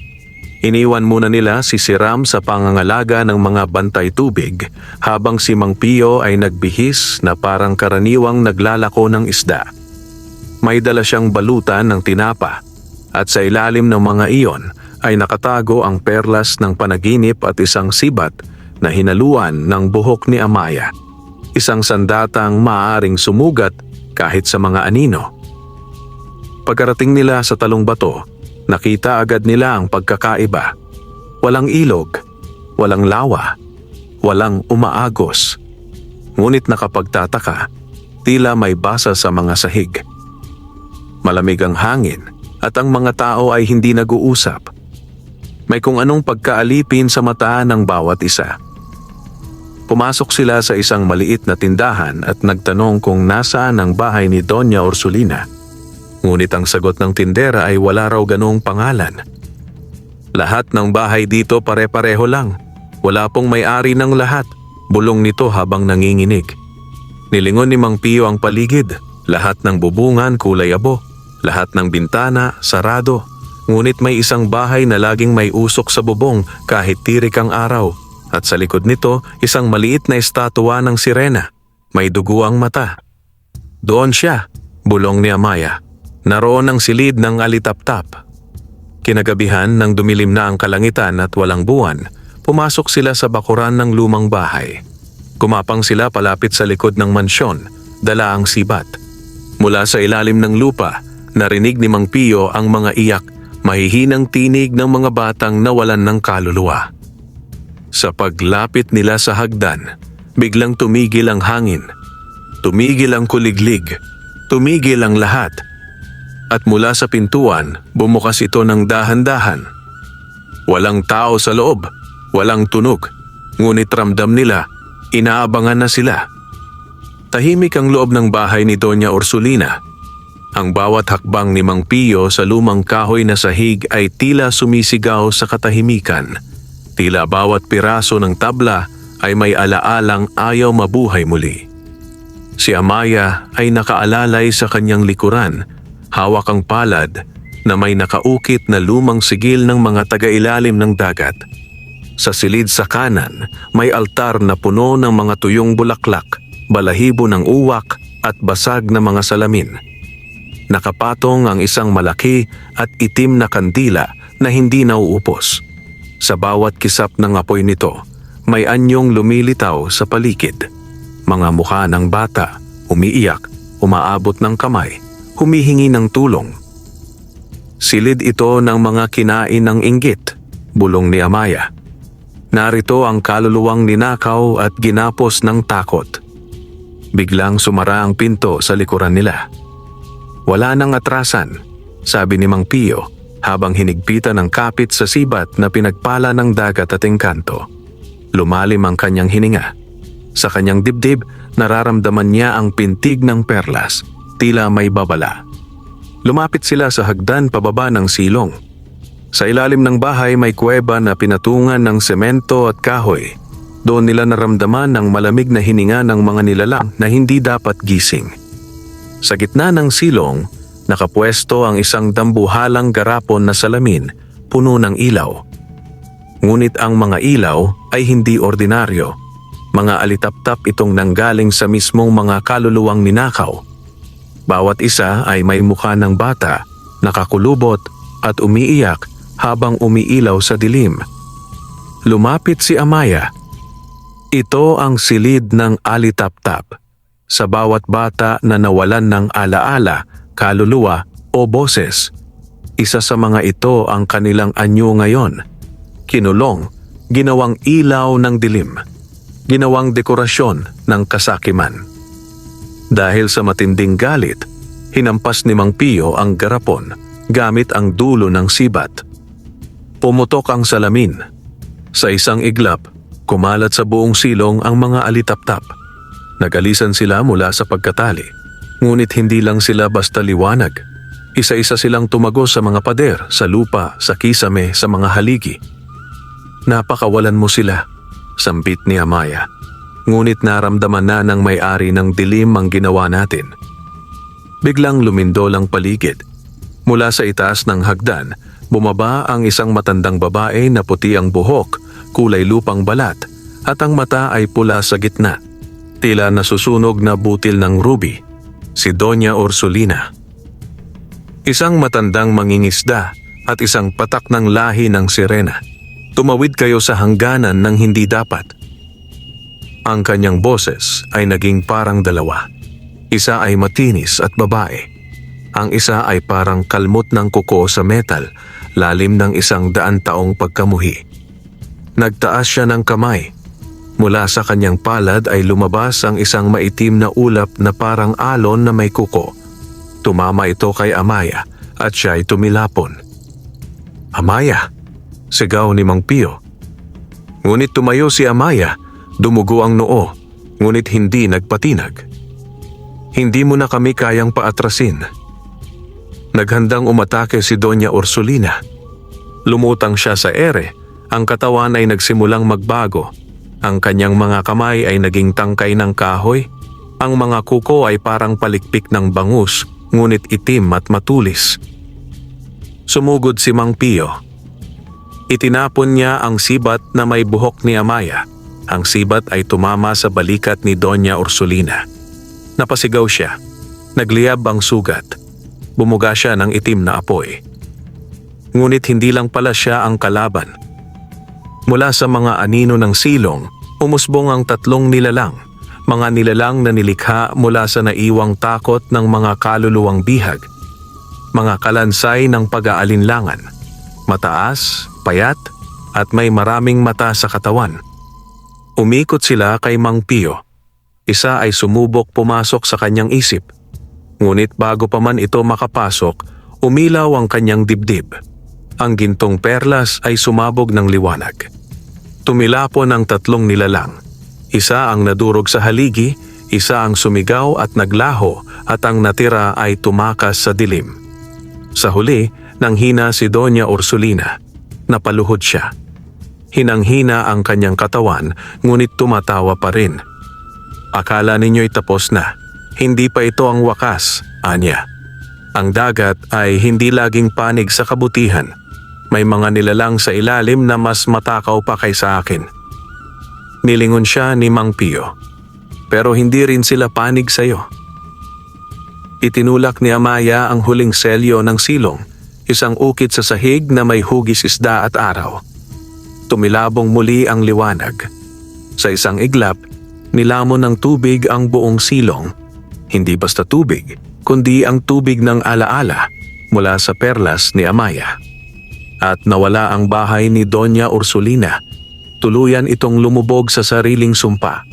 Iniwan muna nila si Siram sa pangangalaga ng mga bantay tubig habang si Mang Pio ay nagbihis na parang karaniwang naglalako ng isda. May dala siyang balutan ng tinapa at sa ilalim ng mga iyon ay nakatago ang perlas ng panaginip at isang sibat na hinaluan ng buhok ni Amaya. Isang sandatang maaaring sumugat kahit sa mga anino. Pagkarating nila sa Talong Bato, nakita agad nila ang pagkakaiba. Walang ilog, walang lawa, walang umaagos. Ngunit nakapagtataka, tila may basa sa mga sahig. Malamig ang hangin at ang mga tao ay hindi nag-uusap. May kung anong pagkaalipin sa mata ng bawat isa. Pumasok sila sa isang maliit na tindahan at nagtanong kung nasaan ang bahay ni Doña Ursulina. Ngunit ang sagot ng tindera ay wala raw ganong pangalan. Lahat ng bahay dito pare-pareho lang. Wala pong may-ari ng lahat, bulong nito habang nanginginig. Nilingon ni Mang Pio ang paligid. Lahat ng bubungan kulay abo. Lahat ng bintana sarado. Ngunit may isang bahay na laging may usok sa bubong kahit tirik ang araw. At sa likod nito, isang maliit na estatwa ng sirena. May dugo ang mata. Doon siya, bulong ni Amaya. Naroon ang silid ng alitaptap. Kinagabihan nang dumilim na ang kalangitan at walang buwan, pumasok sila sa bakuran ng lumang bahay. Kumapang sila palapit sa likod ng mansyon, dala ang sibat. Mula sa ilalim ng lupa, narinig ni Mang Pio ang mga iyak, mahihinang tinig ng mga batang nawalan ng kaluluwa. Sa paglapit nila sa hagdan, biglang tumigil ang hangin. Tumigil ang kuliglig. Tumigil ang lahat. At mula sa pintuan, bumukas ito ng dahan-dahan. Walang tao sa loob, walang tunog, ngunit ramdam nila, inaabangan na sila. Tahimik ang loob ng bahay ni Doña Ursulina. Ang bawat hakbang ni Mang Pio sa lumang kahoy na sahig ay tila sumisigaw sa katahimikan. Tila bawat piraso ng tabla ay may alaalang ayaw mabuhay muli. Si Amaya ay nakaalalay sa kanyang likuran, hawak ang palad na may nakaukit na lumang sigil ng mga taga-ilalim ng dagat. Sa silid sa kanan, may altar na puno ng mga tuyong bulaklak, balahibo ng uwak at basag na mga salamin. Nakapatong ang isang malaki at itim na kandila na hindi nauupos. Sa bawat kisap ng apoy nito, may anyong lumilitaw sa paligid. Mga mukha ng bata, umiiyak, umaabot ng kamay, humihingi ng tulong. Silid ito ng mga kinain ng inggit, bulong ni Amaya. Narito ang kaluluwang ninakaw at ginapos ng takot. Biglang sumara ang pinto sa likuran nila. Wala nang atrasan, sabi ni Mang Pio habang hinigpitan ng kapit sa sibat na pinagpala ng dagat at engkanto. Lumalim ang kanyang hininga. Sa kanyang dibdib, nararamdaman niya ang pintig ng perlas, tila may babala. Lumapit sila sa hagdan pababa ng silong. Sa ilalim ng bahay may kuweba na pinatungan ng semento at kahoy. Doon nila naramdaman ang malamig na hininga ng mga nilalang na hindi dapat gising. Sa gitna ng silong, nakapwesto ang isang dambuhalang garapon na salamin puno ng ilaw. Ngunit ang mga ilaw ay hindi ordinaryo. Mga alitaptap itong nanggaling sa mismong mga kaluluwang ninakaw. Bawat isa ay may mukha ng bata, nakakulubot at umiiyak habang umiilaw sa dilim. Lumapit si Amaya. Ito ang silid ng alitaptap. Sa bawat bata na nawalan ng alaala, kaluluwa o boses, isa sa mga ito ang kanilang anyo ngayon. Kinulong, ginawang ilaw ng dilim, ginawang dekorasyon ng kasakiman. Dahil sa matinding galit, hinampas ni Mang Pio ang garapon gamit ang dulo ng sibat. Pumutok ang salamin. Sa isang iglap, kumalat sa buong silong ang mga alitaptap. Nagalisan sila mula sa pagkatali, ngunit hindi lang sila basta liwanag. Isa-isa silang tumagos sa mga pader, sa lupa, sa kisame, sa mga haligi. Napakawalan mo sila, sambit ni Amaya. Ngunit naramdaman na ng may-ari ng dilim ang ginawa natin. Biglang lumindol ang paligid. Mula sa itaas ng hagdan, bumaba ang isang matandang babae na puti ang buhok, kulay lupang balat, at ang mata ay pula sa gitna. Tila nasusunog na butil ng ruby, si Doña Ursulina. Isang matandang mangingisda at isang patak ng lahi ng sirena. Tumawid kayo sa hangganan ng hindi dapat. Ang kanyang boses ay naging parang dalawa. Isa ay matinis at babae. Ang isa ay parang kalmot ng kuko sa metal, lalim ng 100 taong pagkamuhi. Nagtaas siya ng kamay. Mula sa kanyang palad ay lumabas ang isang maitim na ulap na parang alon na may kuko. Tumama ito kay Amaya at siya ay tumilapon. "Amaya!" sigaw ni Mang Pio. Ngunit tumayo si Amaya, dumugo ang noo, ngunit hindi nagpatinag. "Hindi mo na kami kayang paatrasin." Naghandang umatake si Doña Ursulina. Lumutang siya sa ere. Ang katawan ay nagsimulang magbago. Ang kanyang mga kamay ay naging tangkay ng kahoy. Ang mga kuko ay parang palikpik ng bangus, ngunit itim at matulis. Sumugod si Mang Pio. Itinapon niya ang sibat na may buhok ni Amaya. Ang sibat ay tumama sa balikat ni Doña Ursulina. Napasigaw siya. Nagliyab ang sugat. Bumuga siya ng itim na apoy. Ngunit hindi lang pala siya ang kalaban. Mula sa mga anino ng silong, umusbong ang 3 nilalang, mga nilalang na nilikha mula sa naiwang takot ng mga kaluluwang bihag, mga kalansay ng pag-aalinlangan, mataas, payat, at may maraming mata sa katawan. Umikot sila kay Mang Pio. Isa ay sumubok pumasok sa kanyang isip. Ngunit bago pa man ito makapasok, umilaw ang kanyang dibdib. Ang gintong perlas ay sumabog ng liwanag. Tumilapon ang 3 nilalang. Isa ang nadurog sa haligi, isa ang sumigaw at naglaho, at ang natira ay tumakas sa dilim. Sa huli, nanghina si Doña Ursulina. Napaluhod siya. Hinanghina ang kanyang katawan, ngunit tumatawa pa rin. "Akala ninyo'y tapos na. Hindi pa ito ang wakas," anya. "Ang dagat ay hindi laging panig sa kabutihan. May mga nilalang sa ilalim na mas matakaw pa kaysa akin." Nilingon siya ni Mang Pio. "Pero hindi rin sila panig sa'yo." Itinulak ni Amaya ang huling selyo ng silong, isang ukit sa sahig na may hugis isda at araw. Tumilabong muli ang liwanag. Sa isang iglap, nilamon ng tubig ang buong silong. Hindi basta tubig, kundi ang tubig ng alaala mula sa perlas ni Amaya. At nawala ang bahay ni Doña Ursulina. Tuluyan itong lumubog sa sariling sumpa.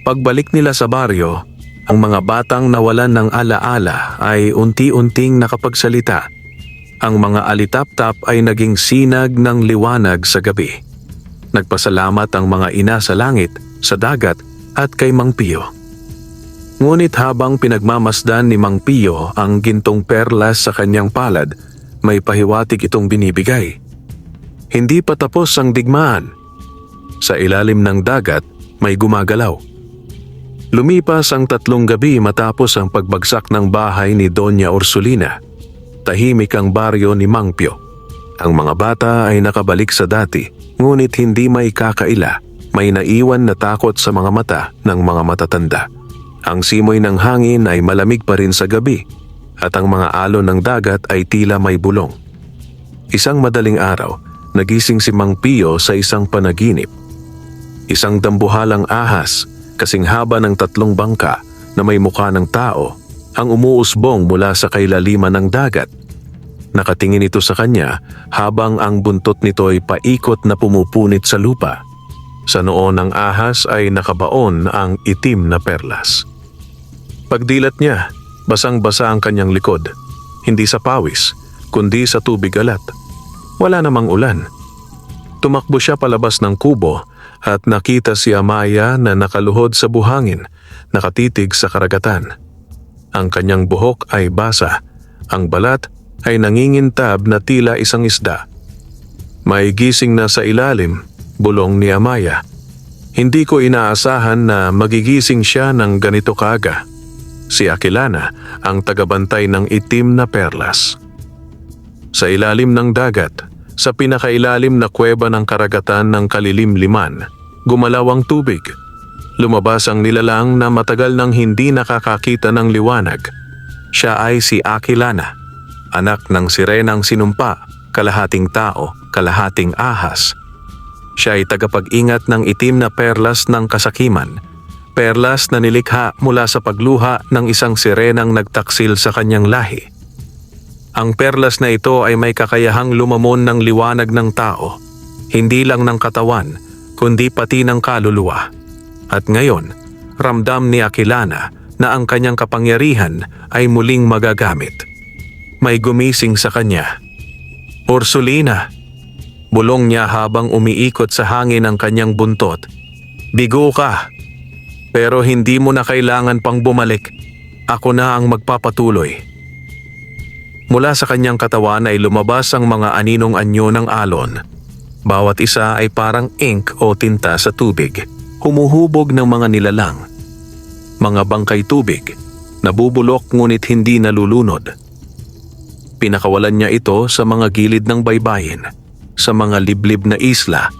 Pagbalik nila sa baryo, ang mga batang nawalan ng alaala ay unti-unting nakapagsalita. Ang mga alitaptap ay naging sinag ng liwanag sa gabi. Nagpasalamat ang mga ina sa langit, sa dagat at kay Mang Pio. Ngunit habang pinagmamasdan ni Mang Pio ang gintong perlas sa kanyang palad, may pahiwatig itong binibigay. Hindi pa tapos ang digmaan. Sa ilalim ng dagat, may gumagalaw. Lumipas ang 3 gabi matapos ang pagbagsak ng bahay ni Doña Ursulina. Tahimik ang baryo ni Mang Pio. Ang mga bata ay nakabalik sa dati, ngunit hindi may kakaila. May naiwan na takot sa mga mata ng mga matatanda. Ang simoy ng hangin ay malamig pa rin sa gabi at ang mga alon ng dagat ay tila may bulong. Isang madaling araw, nagising si Mang Pio sa isang panaginip. Isang dambuhalang ahas, kasing haba ng 3 bangka na may mukha ng tao, ang umuusbong mula sa kailaliman ng dagat. Nakatingin ito sa kanya habang ang buntot nito ay paikot na pumupunit sa lupa. Sa noo ng ahas ay nakabaon ang itim na perlas. Pagdilat niya, basang-basa ang kanyang likod. Hindi sa pawis, kundi sa tubig alat. Wala namang ulan. Tumakbo siya palabas ng kubo at nakita si Amaya na nakaluhod sa buhangin, nakatitig sa karagatan. Ang kanyang buhok ay basa, ang balat ay nangingintab na tila isang isda. May gising na sa ilalim, bulong ni Amaya. Hindi ko inaasahan na magigising siya ng ganito kaaga. Si Aquilana ang tagabantay ng itim na perlas. Sa ilalim ng dagat, sa pinakailalim na kuweba ng karagatan ng kalilimliman, gumalaw ang tubig. Lumabas ang nilalang na matagal nang hindi nakakakita ng liwanag. Siya ay si Aquilana, anak ng sirenang sinumpa, kalahating tao, kalahating ahas. Siya ay tagapag-ingat ng itim na perlas ng kasakiman, perlas na nilikha mula sa pagluha ng isang sirenang nagtaksil sa kanyang lahi. Ang perlas na ito ay may kakayahang lumamon ng liwanag ng tao, hindi lang ng katawan, kundi pati ng kaluluwa. At ngayon, ramdam ni Aquilana na ang kanyang kapangyarihan ay muling magagamit. May gumising sa kanya. "Ursulina!" Bulong niya habang umiikot sa hangin ang kanyang buntot. "Bigo ka! Pero hindi mo na kailangan pang bumalik. Ako na ang magpapatuloy." Mula sa kanyang katawan ay lumabas ang mga aninong anyo ng alon. Bawat isa ay parang ink o tinta sa tubig, humuhubog ng mga nilalang. Mga bangkay tubig, nabubulok ngunit hindi nalulunod. Pinakawalan niya ito sa mga gilid ng baybayin, sa mga liblib na isla,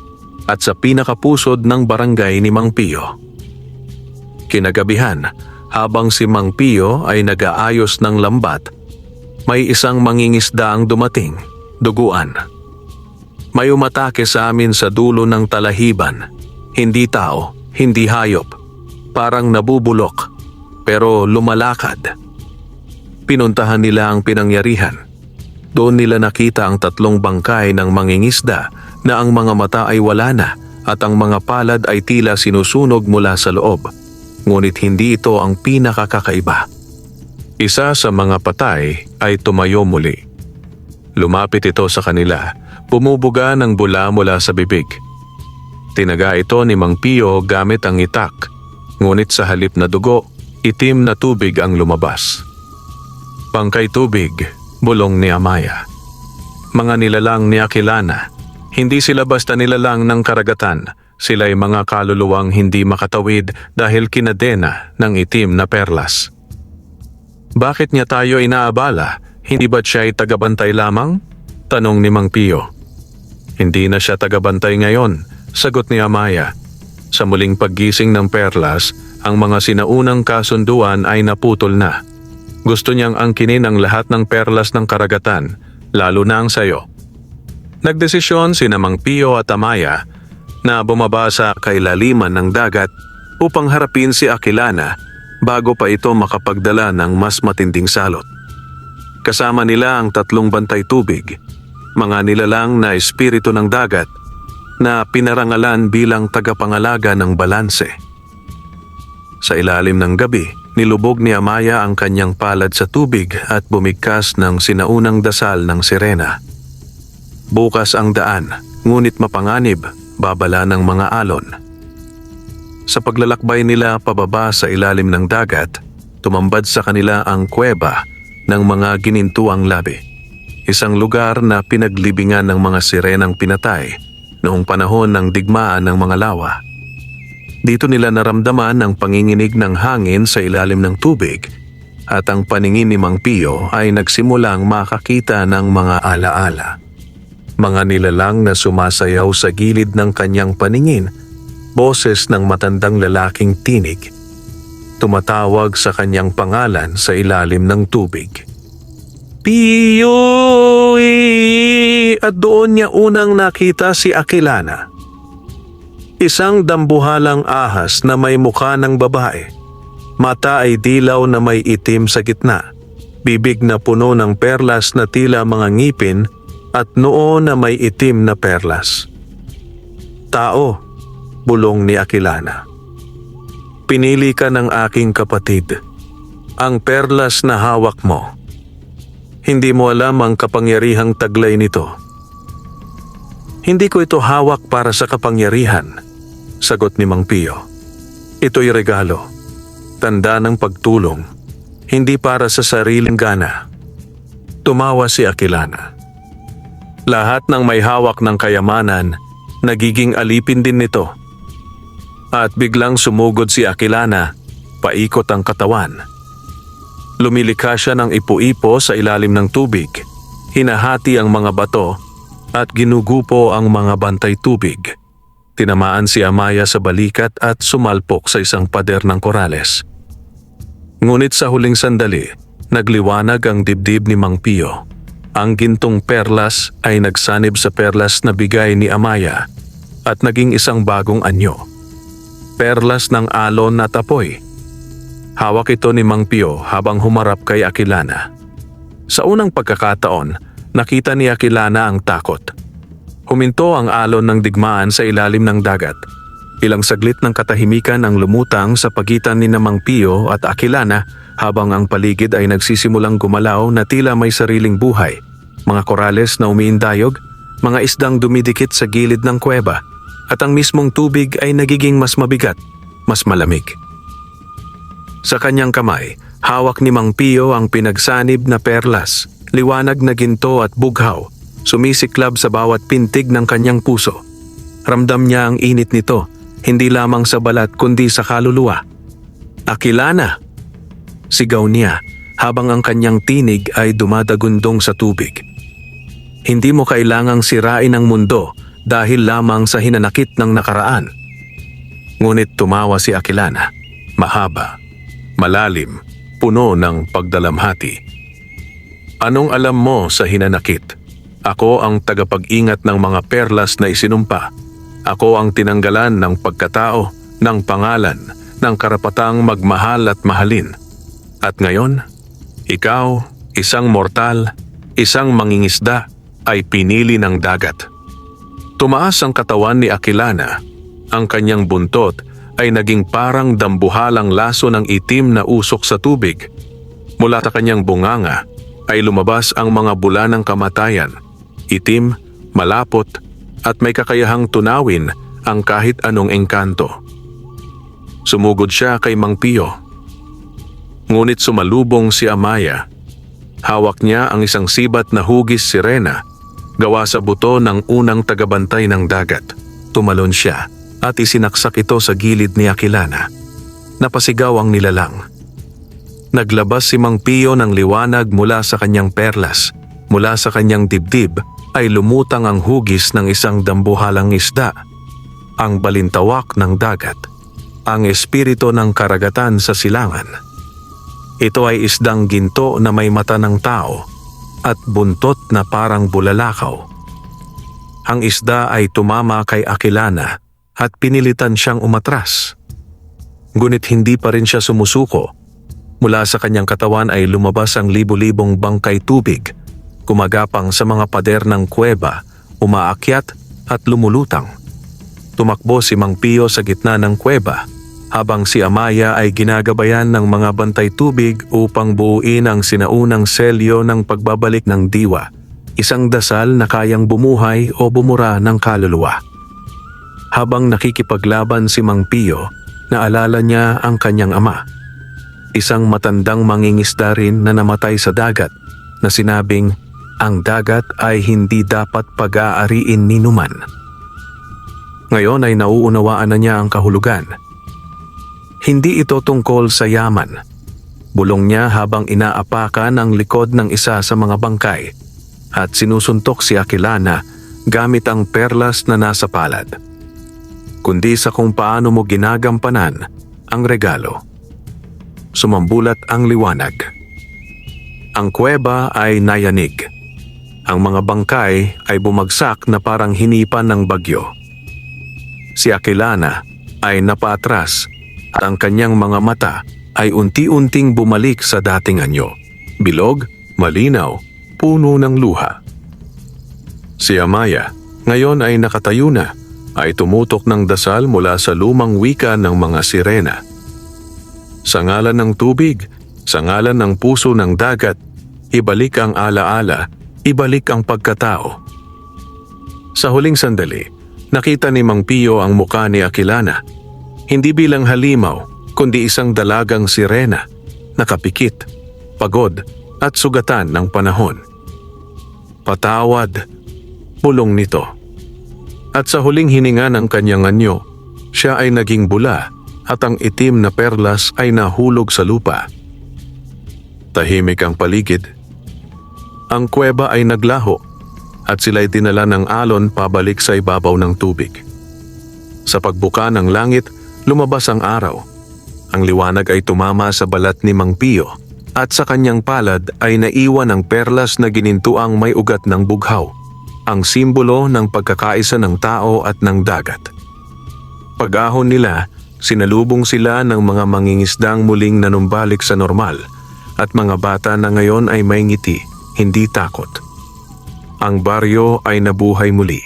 at sa pinakapusod ng barangay ni Mang Pio. Kinagabihan, habang si Mang Pio ay nag-aayos ng lambat, may isang mangingisda ang dumating, duguan. May umatake sa amin sa dulo ng talahiban. Hindi tao, hindi hayop. Parang nabubulok, pero lumalakad. Pinuntahan nila ang pinangyarihan. Doon nila nakita ang 3 bangkay ng mangingisda na ang mga mata ay wala na at ang mga palad ay tila sinusunog mula sa loob. Ngunit hindi ito ang pinakakakaiba. Isa sa mga patay ay tumayo muli. Lumapit ito sa kanila, bumubuga ng bula mula sa bibig. Tinaga ito ni Mang Pio gamit ang itak, ngunit sa halip na dugo, itim na tubig ang lumabas. "Bangkay tubig," bulong ni Amaya. Mga nilalang ni Aquilana, hindi sila basta nilalang ng karagatan, sila'y mga kaluluwang hindi makatawid dahil kinadena ng itim na perlas. "Bakit niya tayo inaabala? Hindi ba't siya ay tagabantay lamang?" tanong ni Mang Pio. "Hindi na siya tagabantay ngayon," sagot ni Amaya. Sa muling paggising ng perlas, ang mga sinaunang kasunduan ay naputol na. Gusto niyang angkinin ang lahat ng perlas ng karagatan, lalo na ang sayo. Nagdesisyon sina Mang Pio at Amaya na bumaba sa kailaliman ng dagat upang harapin si Aquilana bago pa ito makapagdala ng mas matinding salot. Kasama nila ang 3 bantay tubig, mga nilalang na espiritu ng dagat na pinarangalan bilang tagapangalaga ng balanse. Sa ilalim ng gabi, nilubog ni Amaya ang kanyang palad sa tubig at bumigkas ng sinaunang dasal ng sirena. Bukas ang daan, ngunit mapanganib, babala ng mga alon. Sa paglalakbay nila pababa sa ilalim ng dagat, tumambad sa kanila ang kuweba ng mga ginintuang labi. Isang lugar na pinaglibingan ng mga sirenang pinatay noong panahon ng digmaan ng mga lawa. Dito nila naramdaman ang panginginig ng hangin sa ilalim ng tubig at ang paningin ni Mang Pio ay nagsimulang makakita ng mga alaala. Mga nilalang na sumasayaw sa gilid ng kanyang paningin, boses ng matandang lalaking tinig. Tumatawag sa kanyang pangalan sa ilalim ng tubig. Pio! At doon niya unang nakita si Aquilana. Isang dambuhalang ahas na may mukha ng babae. Mata ay dilaw na may itim sa gitna. Bibig na puno ng perlas na tila mga ngipin at noo na may itim na perlas. Tao, bulong ni Aquilana. Pinili ka ng aking kapatid. Ang perlas na hawak mo. Hindi mo alam ang kapangyarihang taglay nito. Hindi ko ito hawak para sa kapangyarihan, sagot ni Mang Pio. Ito'y regalo, tanda ng pagtulong, hindi para sa sariling gana. Tumawa si Aquilana. Lahat ng may hawak ng kayamanan, nagiging alipin din nito. At biglang sumugod si Aquilana, paikot ang katawan. Lumilikha siya ng ipo-ipo sa ilalim ng tubig, hinahati ang mga bato at ginugupo ang mga bantay tubig. Tinamaan si Amaya sa balikat at sumalpok sa isang pader ng korales. Ngunit sa huling sandali, nagliwanag ang dibdib ni Mang Pio. Ang gintong perlas ay nagsanib sa perlas na bigay ni Amaya at naging isang bagong anyo. Perlas ng alon at apoy. Hawak ito ni Mang Pio habang humarap kay Aquilana. Sa unang pagkakataon, nakita ni Aquilana ang takot. Huminto ang alon ng digmaan sa ilalim ng dagat. Ilang saglit ng katahimikan ang lumutang sa pagitan ni Mang Pio at Aquilana habang ang paligid ay nagsisimulang gumalaw na tila may sariling buhay. Mga korales na umiindayog, mga isdang dumidikit sa gilid ng kuweba, at ang mismong tubig ay nagiging mas mabigat, mas malamig. Sa kanyang kamay, hawak ni Mang Pio ang pinagsanib na perlas, liwanag na ginto at bughaw, sumisiklab sa bawat pintig ng kanyang puso. Ramdam niya ang init nito, hindi lamang sa balat kundi sa kaluluwa. Aquilana! Sigaw niya habang ang kanyang tinig ay dumadagundong sa tubig. Hindi mo kailangang sirain ang mundo dahil lamang sa hinanakit ng nakaraan. Ngunit tumawa si Aquilana, mahaba, malalim, puno ng pagdalamhati. Anong alam mo sa hinanakit? Ako ang tagapag-ingat ng mga perlas na isinumpa. Ako ang tinanggalan ng pagkatao, ng pangalan, ng karapatang magmahal at mahalin. At ngayon, ikaw, isang mortal, isang mangingisda, ay pinili ng dagat. Tumaas ang katawan ni Aquilana. Ang kanyang buntot ay naging parang dambuhalang laso ng itim na usok sa tubig. Mula sa kanyang bunganga ay lumabas ang mga bula ng kamatayan, itim, malapot, at may kakayahang tunawin ang kahit anong engkanto. Sumugod siya kay Mang Pio. Ngunit sumalubong si Amaya. Hawak niya ang isang sibat na hugis sirena, gawa sa buto ng unang tagabantay ng dagat. Tumalon siya at isinaksak ito sa gilid ni Aquilana. Napasigaw ang nilalang. Naglabas si Mang Pio ng liwanag mula sa kanyang perlas. Mula sa kanyang dibdib ay lumutang ang hugis ng isang dambuhalang isda, ang balintawak ng dagat, ang espiritu ng karagatan sa silangan. Ito ay isdang ginto na may mata ng tao at buntot na parang bulalakaw. Ang isda ay tumama kay Aquilana at pinilitan siyang umatras. Ngunit hindi pa rin siya sumusuko. Mula sa kanyang katawan ay lumabas ang libo-libong bangkay tubig, gumagapang sa mga pader ng kuweba, umaakyat at lumulutang. Tumakbo si Mang Pio sa gitna ng kuweba, habang si Amaya ay ginagabayan ng mga bantay tubig upang buuin ang sinaunang selyo ng pagbabalik ng diwa, isang dasal na kayang bumuhay o bumura ng kaluluwa. Habang nakikipaglaban si Mang Pio, naalala niya ang kanyang ama. Isang matandang mangingisda rin na namatay sa dagat na sinabing ang dagat ay hindi dapat pag-aariin ni numan. Ngayon ay nauunawaan na niya ang kahulugan. Hindi ito tungkol sa yaman. Bulong niya habang inaapakan ang likod ng isa sa mga bangkay at sinusuntok si Aquilana gamit ang perlas na nasa palad, kundi sa kung paano mo ginagampanan ang regalo. Sumambulat ang liwanag. Ang kuweba ay nayanig. Ang mga bangkay ay bumagsak na parang hinipan ng bagyo. Si Aquilana ay napaatras at ang kanyang mga mata ay unti-unting bumalik sa dating anyo. Bilog, malinaw, puno ng luha. Si Amaya ngayon ay nakatayo na, ay tumutok ng dasal mula sa lumang wika ng mga sirena. Sa ngalan ng tubig, sa ngalan ng puso ng dagat, ibalik ang alaala, ibalik ang pagkatao. Sa huling sandali, nakita ni Mang Pio ang muka ni Aquilana, hindi bilang halimaw, kundi isang dalagang sirena, nakapikit, pagod at sugatan ng panahon. Patawad, bulong nito. At sa huling hininga ng kanyang anyo, siya ay naging bula at ang itim na perlas ay nahulog sa lupa. Tahimik ang paligid. Ang kuweba ay naglaho at sila'y dinala ng alon pabalik sa ibabaw ng tubig. Sa pagbuka ng langit, lumabas ang araw. Ang liwanag ay tumama sa balat ni Mang Pio at sa kanyang palad ay naiwan ang perlas na ginintuang may ugat ng bughaw, ang simbolo ng pagkakaisa ng tao at ng dagat. Pag-ahon nila, sinalubong sila ng mga mangingisdang muling nanumbalik sa normal at mga bata na ngayon ay may ngiti, hindi takot. Ang baryo ay nabuhay muli.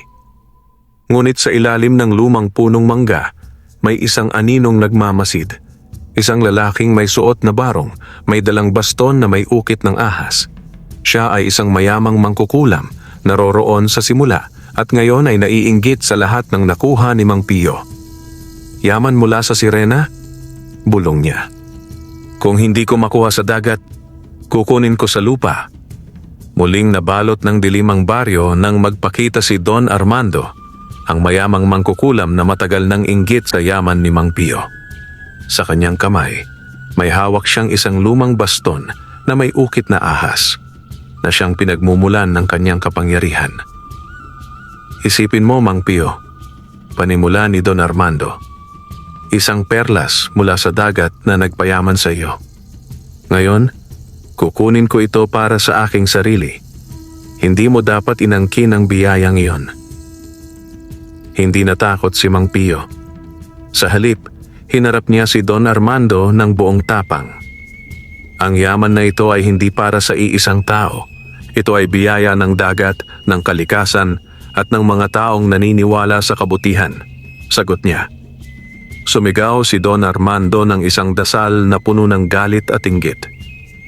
Ngunit sa ilalim ng lumang punong mangga, may isang aninong nagmamasid. Isang lalaking may suot na barong, may dalang baston na may ukit ng ahas. Siya ay isang mayamang mangkukulam, naroroon sa simula at ngayon ay naiinggit sa lahat ng nakuha ni Mang Pio. Yaman mula sa sirena? Bulong niya. Kung hindi ko makuha sa dagat, kukunin ko sa lupa. Muling nabalot ng dilim ang baryo nang magpakita si Don Armando, ang mayamang mangkukulam na matagal nang inggit sa yaman ni Mang Pio. Sa kanyang kamay, may hawak siyang isang lumang baston na may ukit na ahas, na siyang pinagmumulan ng kanyang kapangyarihan. Isipin mo, Mang Pio, panimula ni Don Armando, isang perlas mula sa dagat na nagpayaman sa iyo. Ngayon, kukunin ko ito para sa aking sarili. Hindi mo dapat inangkin ang biyayang iyon. Hindi natakot si Mang Pio. Sa halip, hinarap niya si Don Armando ng buong tapang. Ang yaman na ito ay hindi para sa iisang tao. Ito ay biyaya ng dagat, ng kalikasan, at ng mga taong naniniwala sa kabutihan. Sagot niya. Sumigaw si Don Armando ng isang dasal na puno ng galit at inggit.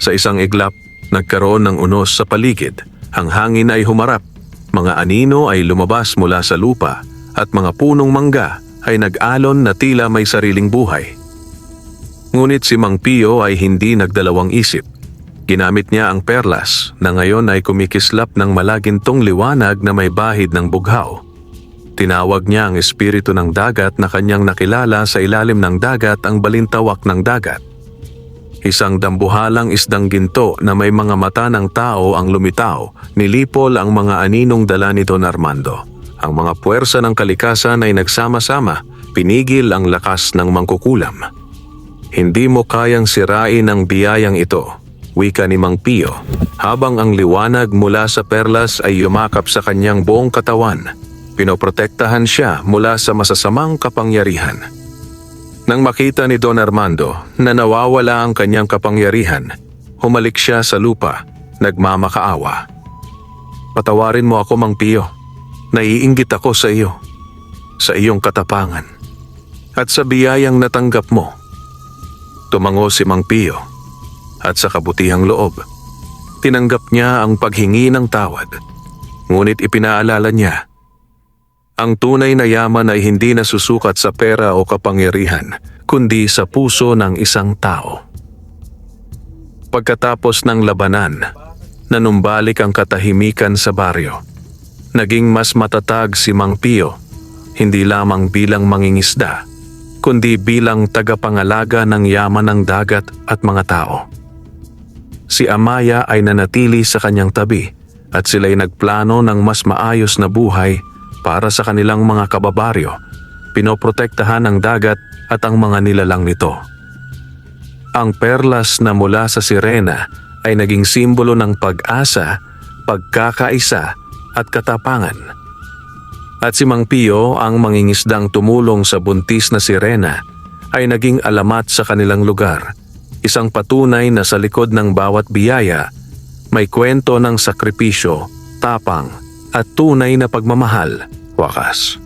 Sa isang iglap, nagkaroon ng unos sa paligid. Ang hangin ay humarap. Mga anino ay lumabas mula sa lupa at mga punong mangga ay nag-alon na tila may sariling buhay. Ngunit si Mang Pio ay hindi nagdalawang isip. Ginamit niya ang perlas na ngayon ay kumikislap ng malagintong liwanag na may bahid ng bughaw. Tinawag niya ang espiritu ng dagat na kanyang nakilala sa ilalim ng dagat ang balintawak ng dagat. Isang dambuhalang isdang ginto na may mga mata ng tao ang lumitaw, nilipol ang mga aninong dala ni Don Armando. Ang mga puwersa ng kalikasan ay nagsama-sama, pinigil ang lakas ng mangkukulam. Hindi mo kayang sirain ang biyayang ito, wika ni Mang Pio, habang ang liwanag mula sa perlas ay yumakap sa kanyang buong katawan. Pinoprotektahan siya mula sa masasamang kapangyarihan. Nang makita ni Don Armando na nawawala ang kanyang kapangyarihan, humalik siya sa lupa, nagmamakaawa. Patawarin mo ako, Mang Pio. Naiinggit ako sa iyo, sa iyong katapangan, at sa biyayang natanggap mo. Tumango si Mang Pio, at sa kabutihang loob, tinanggap niya ang paghingi ng tawad. Ngunit ipinaalala niya, ang tunay na yaman ay hindi nasusukat sa pera o kapangyarihan, kundi sa puso ng isang tao. Pagkatapos ng labanan, nanumbalik ang katahimikan sa baryo. Naging mas matatag si Mang Pio, hindi lamang bilang mangingisda, kundi bilang tagapangalaga ng yaman ng dagat at mga tao. Si Amaya ay nanatili sa kanyang tabi at sila'y nagplano ng mas maayos na buhay para sa kanilang mga kababaryo, pinoprotektahan ang dagat at ang mga nilalang nito. Ang perlas na mula sa sirena ay naging simbolo ng pag-asa, pagkakaisa at katapangan. At si Mang Pio, ang mangingisdang tumulong sa buntis na sirena, ay naging alamat sa kanilang lugar, isang patunay na sa likod ng bawat biyaya, may kwento ng sakripisyo, tapang at tunay na pagmamahal, wakas.